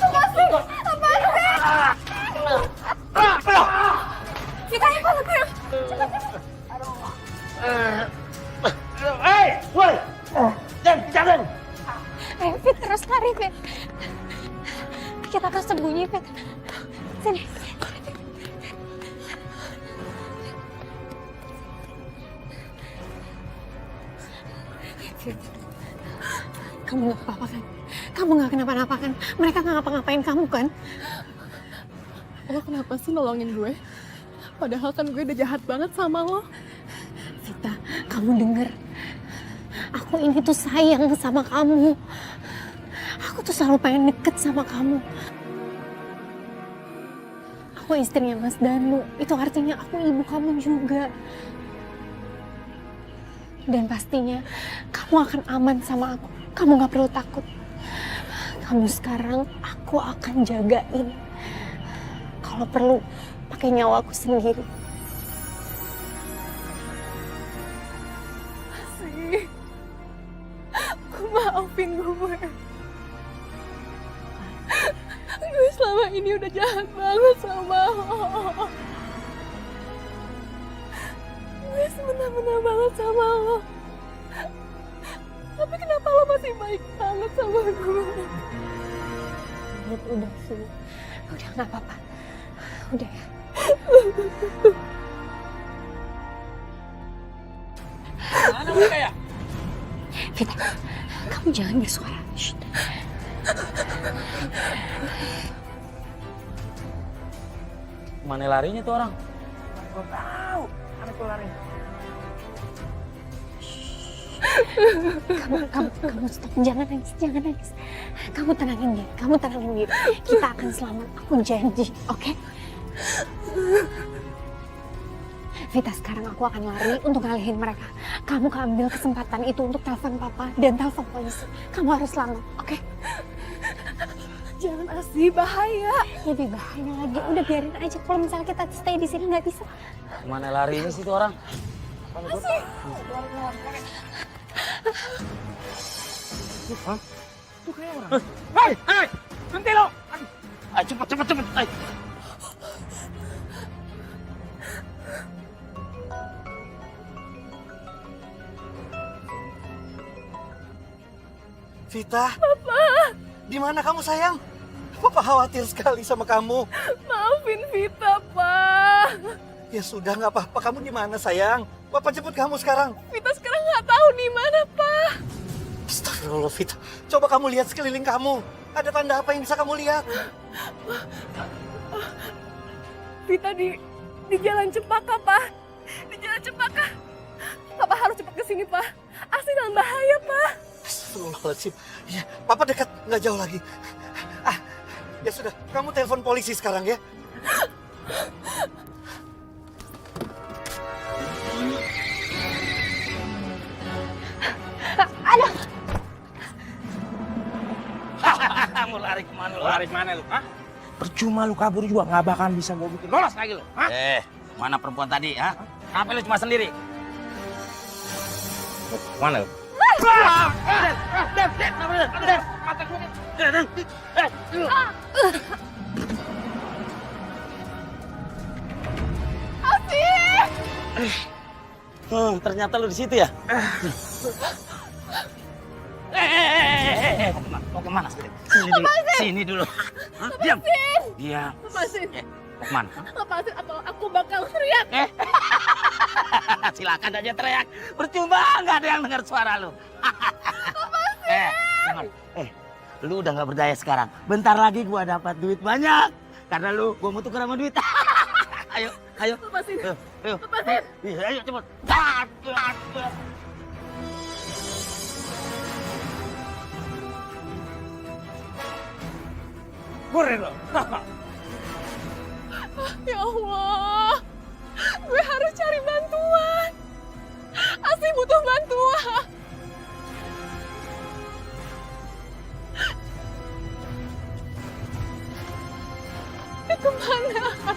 Vita, kepala gue. Woi! Jangan! Ayo Fit, terus lari Fit. Kita akan sembunyi Fit. Sini. Fit, kamu gak apa-apa kan? Kamu gak kenapa-napa kan? Mereka gak ngapa-ngapain kamu kan? Lo kenapa sih nolongin gue? Padahal kan gue udah jahat banget sama lo. Vita, kamu Kamu denger, aku ini tuh sayang sama kamu. Aku tuh selalu pengen deket sama kamu. Aku istrinya Mas Danu, itu artinya aku ibu kamu juga. Dan pastinya kamu akan aman sama aku. Kamu gak perlu takut. Kamu sekarang aku akan jagain. Kalau perlu pakai nyawaku sendiri. Asih, maafin gue. Gue selama ini udah jahat banget sama lo. Gue semena-mena banget sama lo. Tapi kenapa lo masih baik banget sama gue? Udah sih. Udah gak apa-apa. Udah ya. Mana mereka ya? Vita, kamu jangan bersuara. Shh. Mana larinya tuh orang? Gue tahu. Mana tuh lari? Kamu stop, jangan nangis. Kamu tenangin diri, kita akan selamat, aku janji, oke? Vita, sekarang aku akan lari untuk ngalihin mereka. Kamu ambil kesempatan itu untuk telepon papa dan telepon polisi. Kamu harus selamat, oke? Jangan, Asih, bahaya. Lebih bahaya lagi, udah biarin aja. Kalau misalnya kita stay di sini nggak bisa. Mana larinya sih tuh orang? Asih. Hah? Tuh kayak orang. Hei, berhenti lo! Ayo cepet. Ayo. Vita, Papa, di mana kamu sayang? Papa khawatir sekali sama kamu. maafin Vita, Pak. Ya sudah, nggak apa-apa. Kamu di mana sayang? Papa jemput kamu sekarang. Vita sekarang nggak tahu di mana, Pak. Astagfirullah, Vita. Coba kamu lihat sekeliling kamu. Ada tanda apa yang bisa kamu lihat? Vita di Jalan Cempaka, Pak. Di Jalan Cempaka. Papa harus cepat ke sini, Pak. Asli dalam bahaya, Pak. Astagfirullahaladzim. Ya, Papa dekat, nggak jauh lagi. Ya sudah, kamu telepon polisi sekarang ya. Aduh. Mau lari kemana lu? Lari kemana lu? Hah? Percuma lu kabur juga nggak bakalan bisa gue bikin lolos lagi lu. Hah? Mana perempuan tadi? Hah? Kenapa lu cuma sendiri? Mana lu? Ternyata lu di situ ya? Mau kemana sih? Sini dulu. Hah? Diam. Diam. Lepasin. Mau kemana? Lepasin atau aku bakal teriak. Silakan aja teriak. Percuma nggak ada yang dengar suara lu. Dengar. Lu udah nggak berdaya sekarang. Bentar lagi gua dapat duit banyak. Karena lu, gua mau tuker sama duit. Ayo. Lepasin. Ayo. Lepasin. Iya, ayo cepet. Burin lo. Ya Allah. Gue harus cari bantuan. Asih butuh bantuan. Kemana?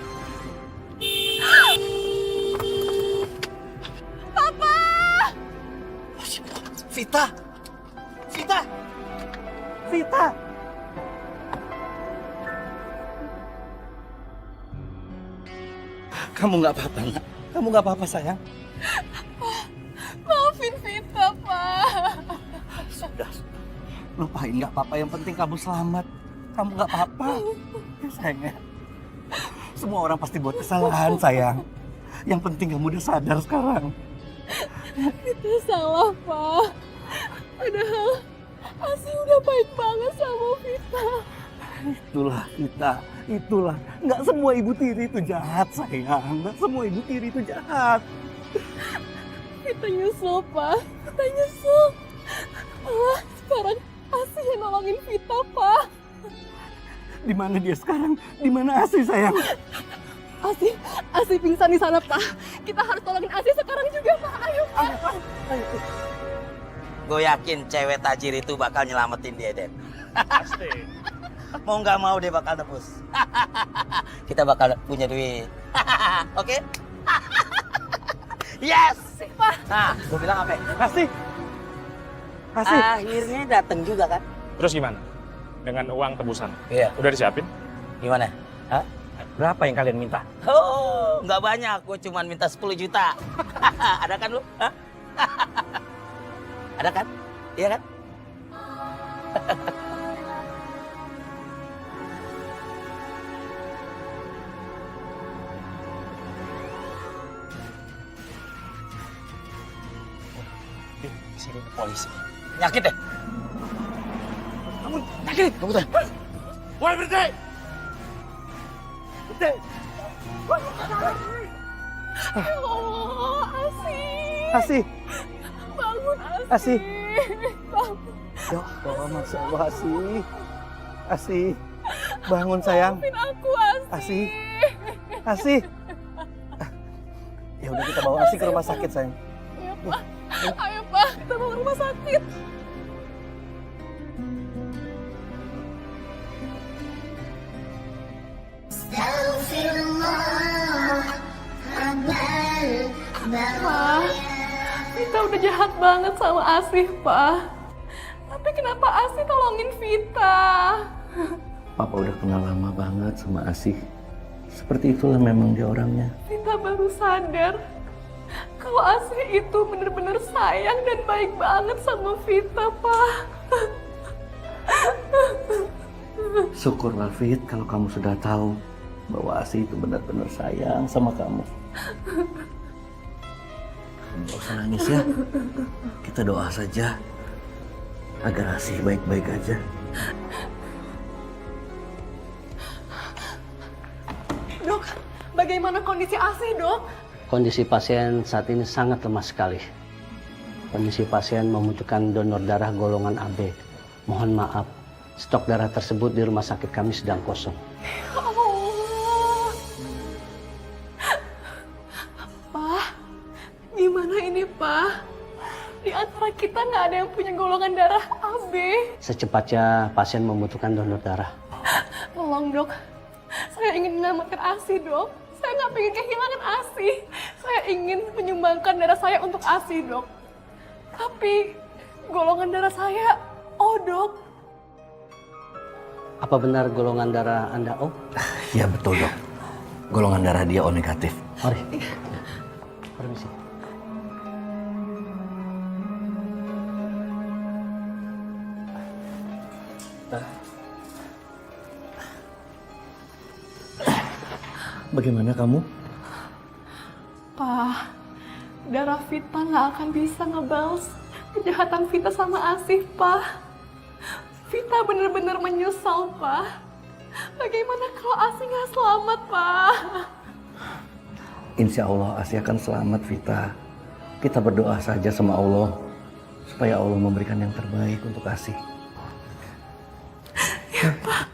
Papa! Vita! Vita! Vita! Kamu nggak apa-apa, nak? Kamu nggak apa-apa, sayang? Maafin Vita, Pak. Sudah. Lupain, nggak apa-apa. Yang penting kamu selamat. Kamu nggak apa-apa. Sayangnya. Semua orang pasti buat kesalahan, sayang. Yang penting kamu udah sadar sekarang. Itu salah, Pak. Padahal Asih udah baik banget sama Vita. Itulah kita, itulah. Nggak semua ibu tiri itu jahat, sayang. Nggak semua ibu tiri itu jahat. Vita nyusul, Pak. Vita nyusul. Malah sekarang Asih yang nolongin Vita, Pak. Di mana dia sekarang? Di mana Asih, sayang? Asih pingsan di sana, Pak. Kita harus tolongin Asih sekarang juga, Pak. Ayo, Pak. Ayo. Gue yakin cewek tajir itu bakal nyelamatin dia, Den. Pasti. Mau nggak mau dia bakal nebus. Kita bakal punya duit. Oke? Yes! Pak. Nah, gue bilang apa? Asih. Akhirnya datang juga kan? Terus gimana? Dengan uang tebusan? Iya. Udah disiapin? Gimana? Hah? Berapa yang kalian minta? Oh, nggak banyak. Gue cuma minta 10 juta. Ada kan lu? Hah? Ada kan? Iya kan? Sini ke polisi. Nyakit deh. Kamu nyakit. Tunggu tuh. Woi, berhenti! Berhenti! Ya Allah, Asih. Asih. Bangun, Asih. Asih. Bangun. Ya Allah, Masya Allah, Asih. Asih. Bangun, sayang. Maafin aku, Asih. Asih. Ya udah, kita bawa Asih ke rumah sakit, sayang. Ayo, Pak. Ayo, Pak. Kita bawa ke rumah sakit. Pak, Vita udah jahat banget sama Asih, Pak. Tapi kenapa Asih tolongin Vita? Papa udah kenal lama banget sama Asih. Seperti itulah memang dia orangnya. Vita baru sadar kalau Asih itu bener-bener sayang dan baik banget sama Vita, Pak. Syukurlah Fit kalau kamu sudah tahu bahwa Asih itu benar-benar sayang sama kamu. Nggak usah nangis ya. Kita doa saja agar Asih baik-baik aja. Dok, bagaimana kondisi Asih, Dok? Kondisi pasien saat ini sangat lemah sekali. Kondisi pasien membutuhkan donor darah golongan AB. Mohon maaf, stok darah tersebut di rumah sakit kami sedang kosong. Allah. Pak, gimana ini, Pak? Di antara kita nggak ada yang punya golongan darah AB. Secepatnya pasien membutuhkan donor darah. Tolong, Dok. Saya ingin menyelamatkan Asih, Dok. Saya nggak pengen kehilangan Asih. Saya ingin menyumbangkan darah saya untuk Asih, Dok. Tapi golongan darah saya O, Dok. Apa benar golongan darah Anda O? Ya betul dok. Golongan darah dia O negatif. Mari. Permisi. Bagaimana kamu? Pak, darah Vita nggak akan bisa ngebales kejahatan Vita sama Asih, Pak. Vita bener-bener menyesal, Pak. Bagaimana kalau Asih nggak selamat, Pak? Insya Allah Asih akan selamat Vita. Kita berdoa saja sama Allah supaya Allah memberikan yang terbaik untuk Asih. Ya, Pak.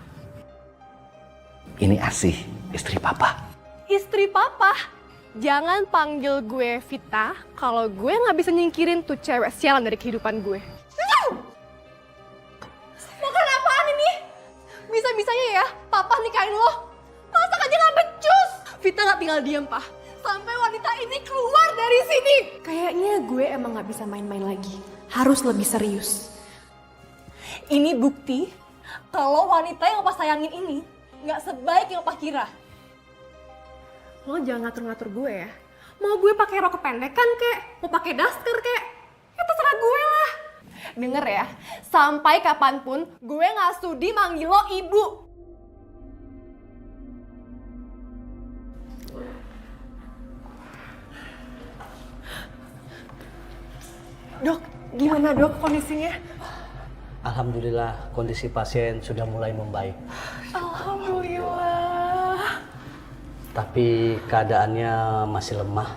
Ini Asih, istri Papa. Istri Papa, jangan panggil gue Vita kalau gue nggak bisa nyingkirin tuh cewek sialan dari kehidupan gue. Makan apaan ini? Bisa-bisanya ya, Papa nikahin lo. Masak aja nggak becus. Vita nggak tinggal diam, Pak. Sampai wanita ini keluar dari sini. Kayaknya gue emang nggak bisa main-main lagi. Harus lebih serius. Ini bukti kalau wanita yang Papa sayangin ini nggak sebaik yang Papa kira. Lo jangan ngatur-ngatur gue ya. Mau gue pakai rok kependekan kek, mau pakai daster kek, ya terserah gue lah. Denger ya, sampai kapanpun gue nggak sudi manggil lo ibu. Dok, gimana dok kondisinya? Alhamdulillah kondisi pasien sudah mulai membaik. Alhamdulillah. Tapi keadaannya masih lemah.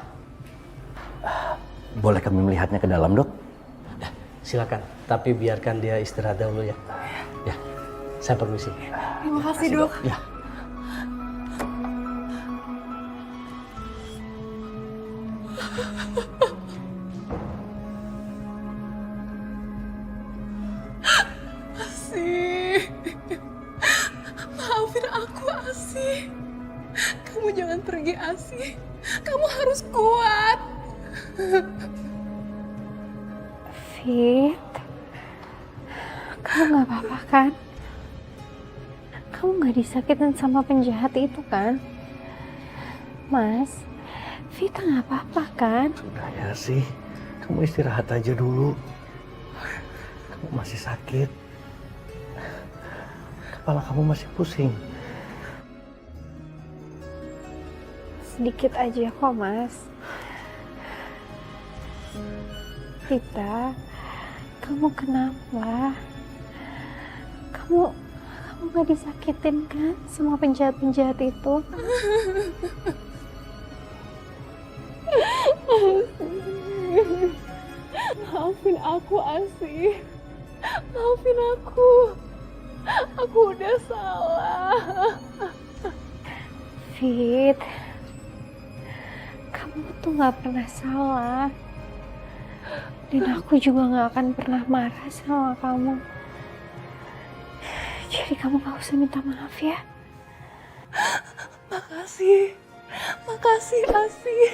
Boleh kami melihatnya ke dalam, Dok? Silakan, tapi biarkan dia istirahat dulu ya. Ya, saya permisi. Terima kasih, Dok. Ya. Asih. Maafin aku, Asih. Kamu jangan pergi, Asih. Kamu harus kuat. Fit, kamu gak apa-apa kan? Kamu gak disakitin sama penjahat itu kan? Mas, Vita gak apa-apa kan? Sudah ya sih, kamu istirahat aja dulu. Kamu masih sakit. Kepala kamu masih pusing. Sedikit aja kok, Mas. Vita, kamu kenapa? Kamu gak disakitin kan sama penjahat-penjahat itu? Maafin aku, Asih. Maafin aku. Aku udah salah. Fit, kamu tuh gak pernah salah. Dan aku juga gak akan pernah marah sama kamu. Jadi kamu gak usah minta maaf ya. Makasih. Makasih, Asih.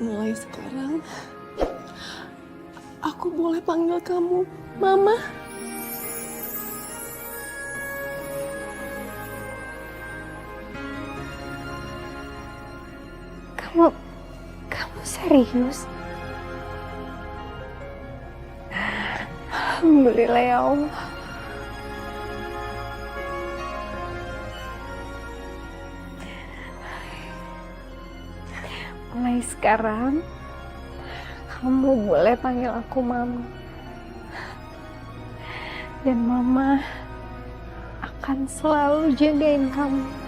Mulai sekarang, aku boleh panggil kamu Mama. Kamu serius? Alhamdulillah ya Allah. Mulai sekarang, kamu boleh panggil aku Mama. Dan Mama akan selalu jagain kamu.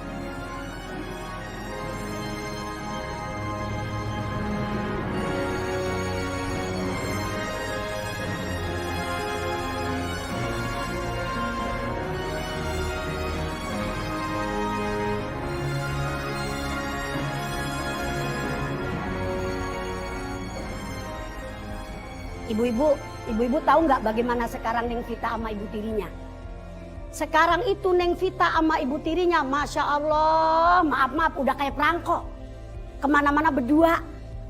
Ibu-ibu tahu nggak bagaimana sekarang Neng Vita sama ibu tirinya? Sekarang itu Neng Vita sama ibu tirinya, Masya Allah, maaf udah kayak perangkok. Kemana-mana berdua,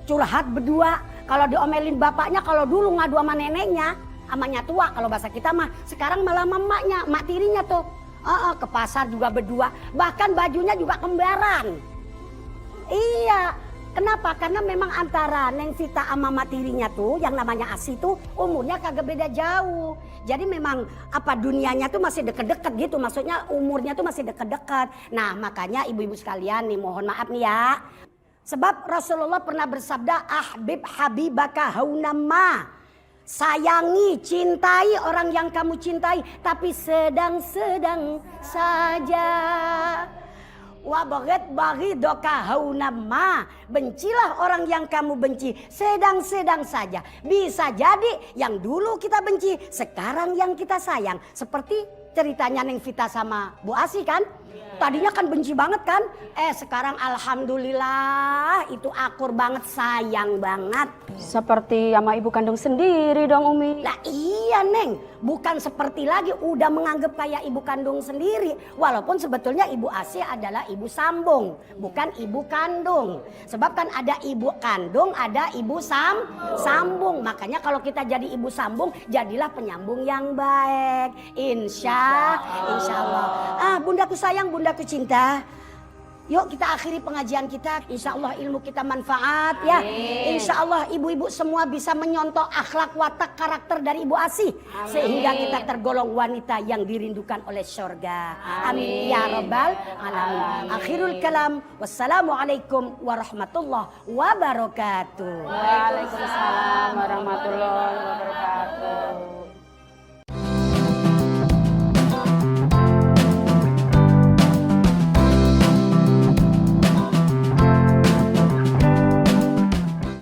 curhat berdua. Kalau diomelin bapaknya, kalau dulu ngadu sama neneknya, amanya tua kalau bahasa kita mah. Sekarang malah emaknya, emak tirinya tuh. Ke pasar juga berdua, bahkan bajunya juga kembaran. Iya. Kenapa? Karena memang antara Neng Vita sama mak tirinya tuh yang namanya Asih tuh umurnya kagak beda jauh. Jadi memang apa dunianya tuh masih deket-deket gitu. Maksudnya umurnya tuh masih deket-deket. Nah makanya ibu-ibu sekalian nih mohon maaf nih ya. Sebab Rasulullah pernah bersabda ahbib habibaka haunamma. Sayangi, cintai orang yang kamu cintai. Tapi sedang-sedang saja. Wabaghet baghidoka haunamma. Bencilah orang yang kamu benci sedang-sedang saja. Bisa jadi yang dulu kita benci sekarang yang kita sayang. Seperti ceritanya Neng Vita sama Bu Asih kan. Tadinya kan benci banget kan. Sekarang alhamdulillah itu akur banget, sayang banget. Seperti sama ibu kandung sendiri dong Umi. Lah iya Neng, bukan seperti lagi, udah menganggap kayak ibu kandung sendiri. Walaupun sebetulnya ibu Asih adalah ibu sambung, bukan ibu kandung. Sebab kan ada ibu kandung, ada ibu sambung. Makanya kalau kita jadi ibu sambung, jadilah penyambung yang baik. Insya Allah. Bundaku sayang, bundaku cinta. Yuk kita akhiri pengajian kita. Insya Allah ilmu kita manfaat ya. Insya Allah ibu-ibu semua bisa menyontoh akhlak watak karakter dari Ibu Asih. Sehingga kita tergolong wanita yang dirindukan oleh surga. Amin ya rabbal alamin. Akhirul kalam. Wassalamualaikum warahmatullahi wabarakatuh. Waalaikumsalam warahmatullahi wabarakatuh.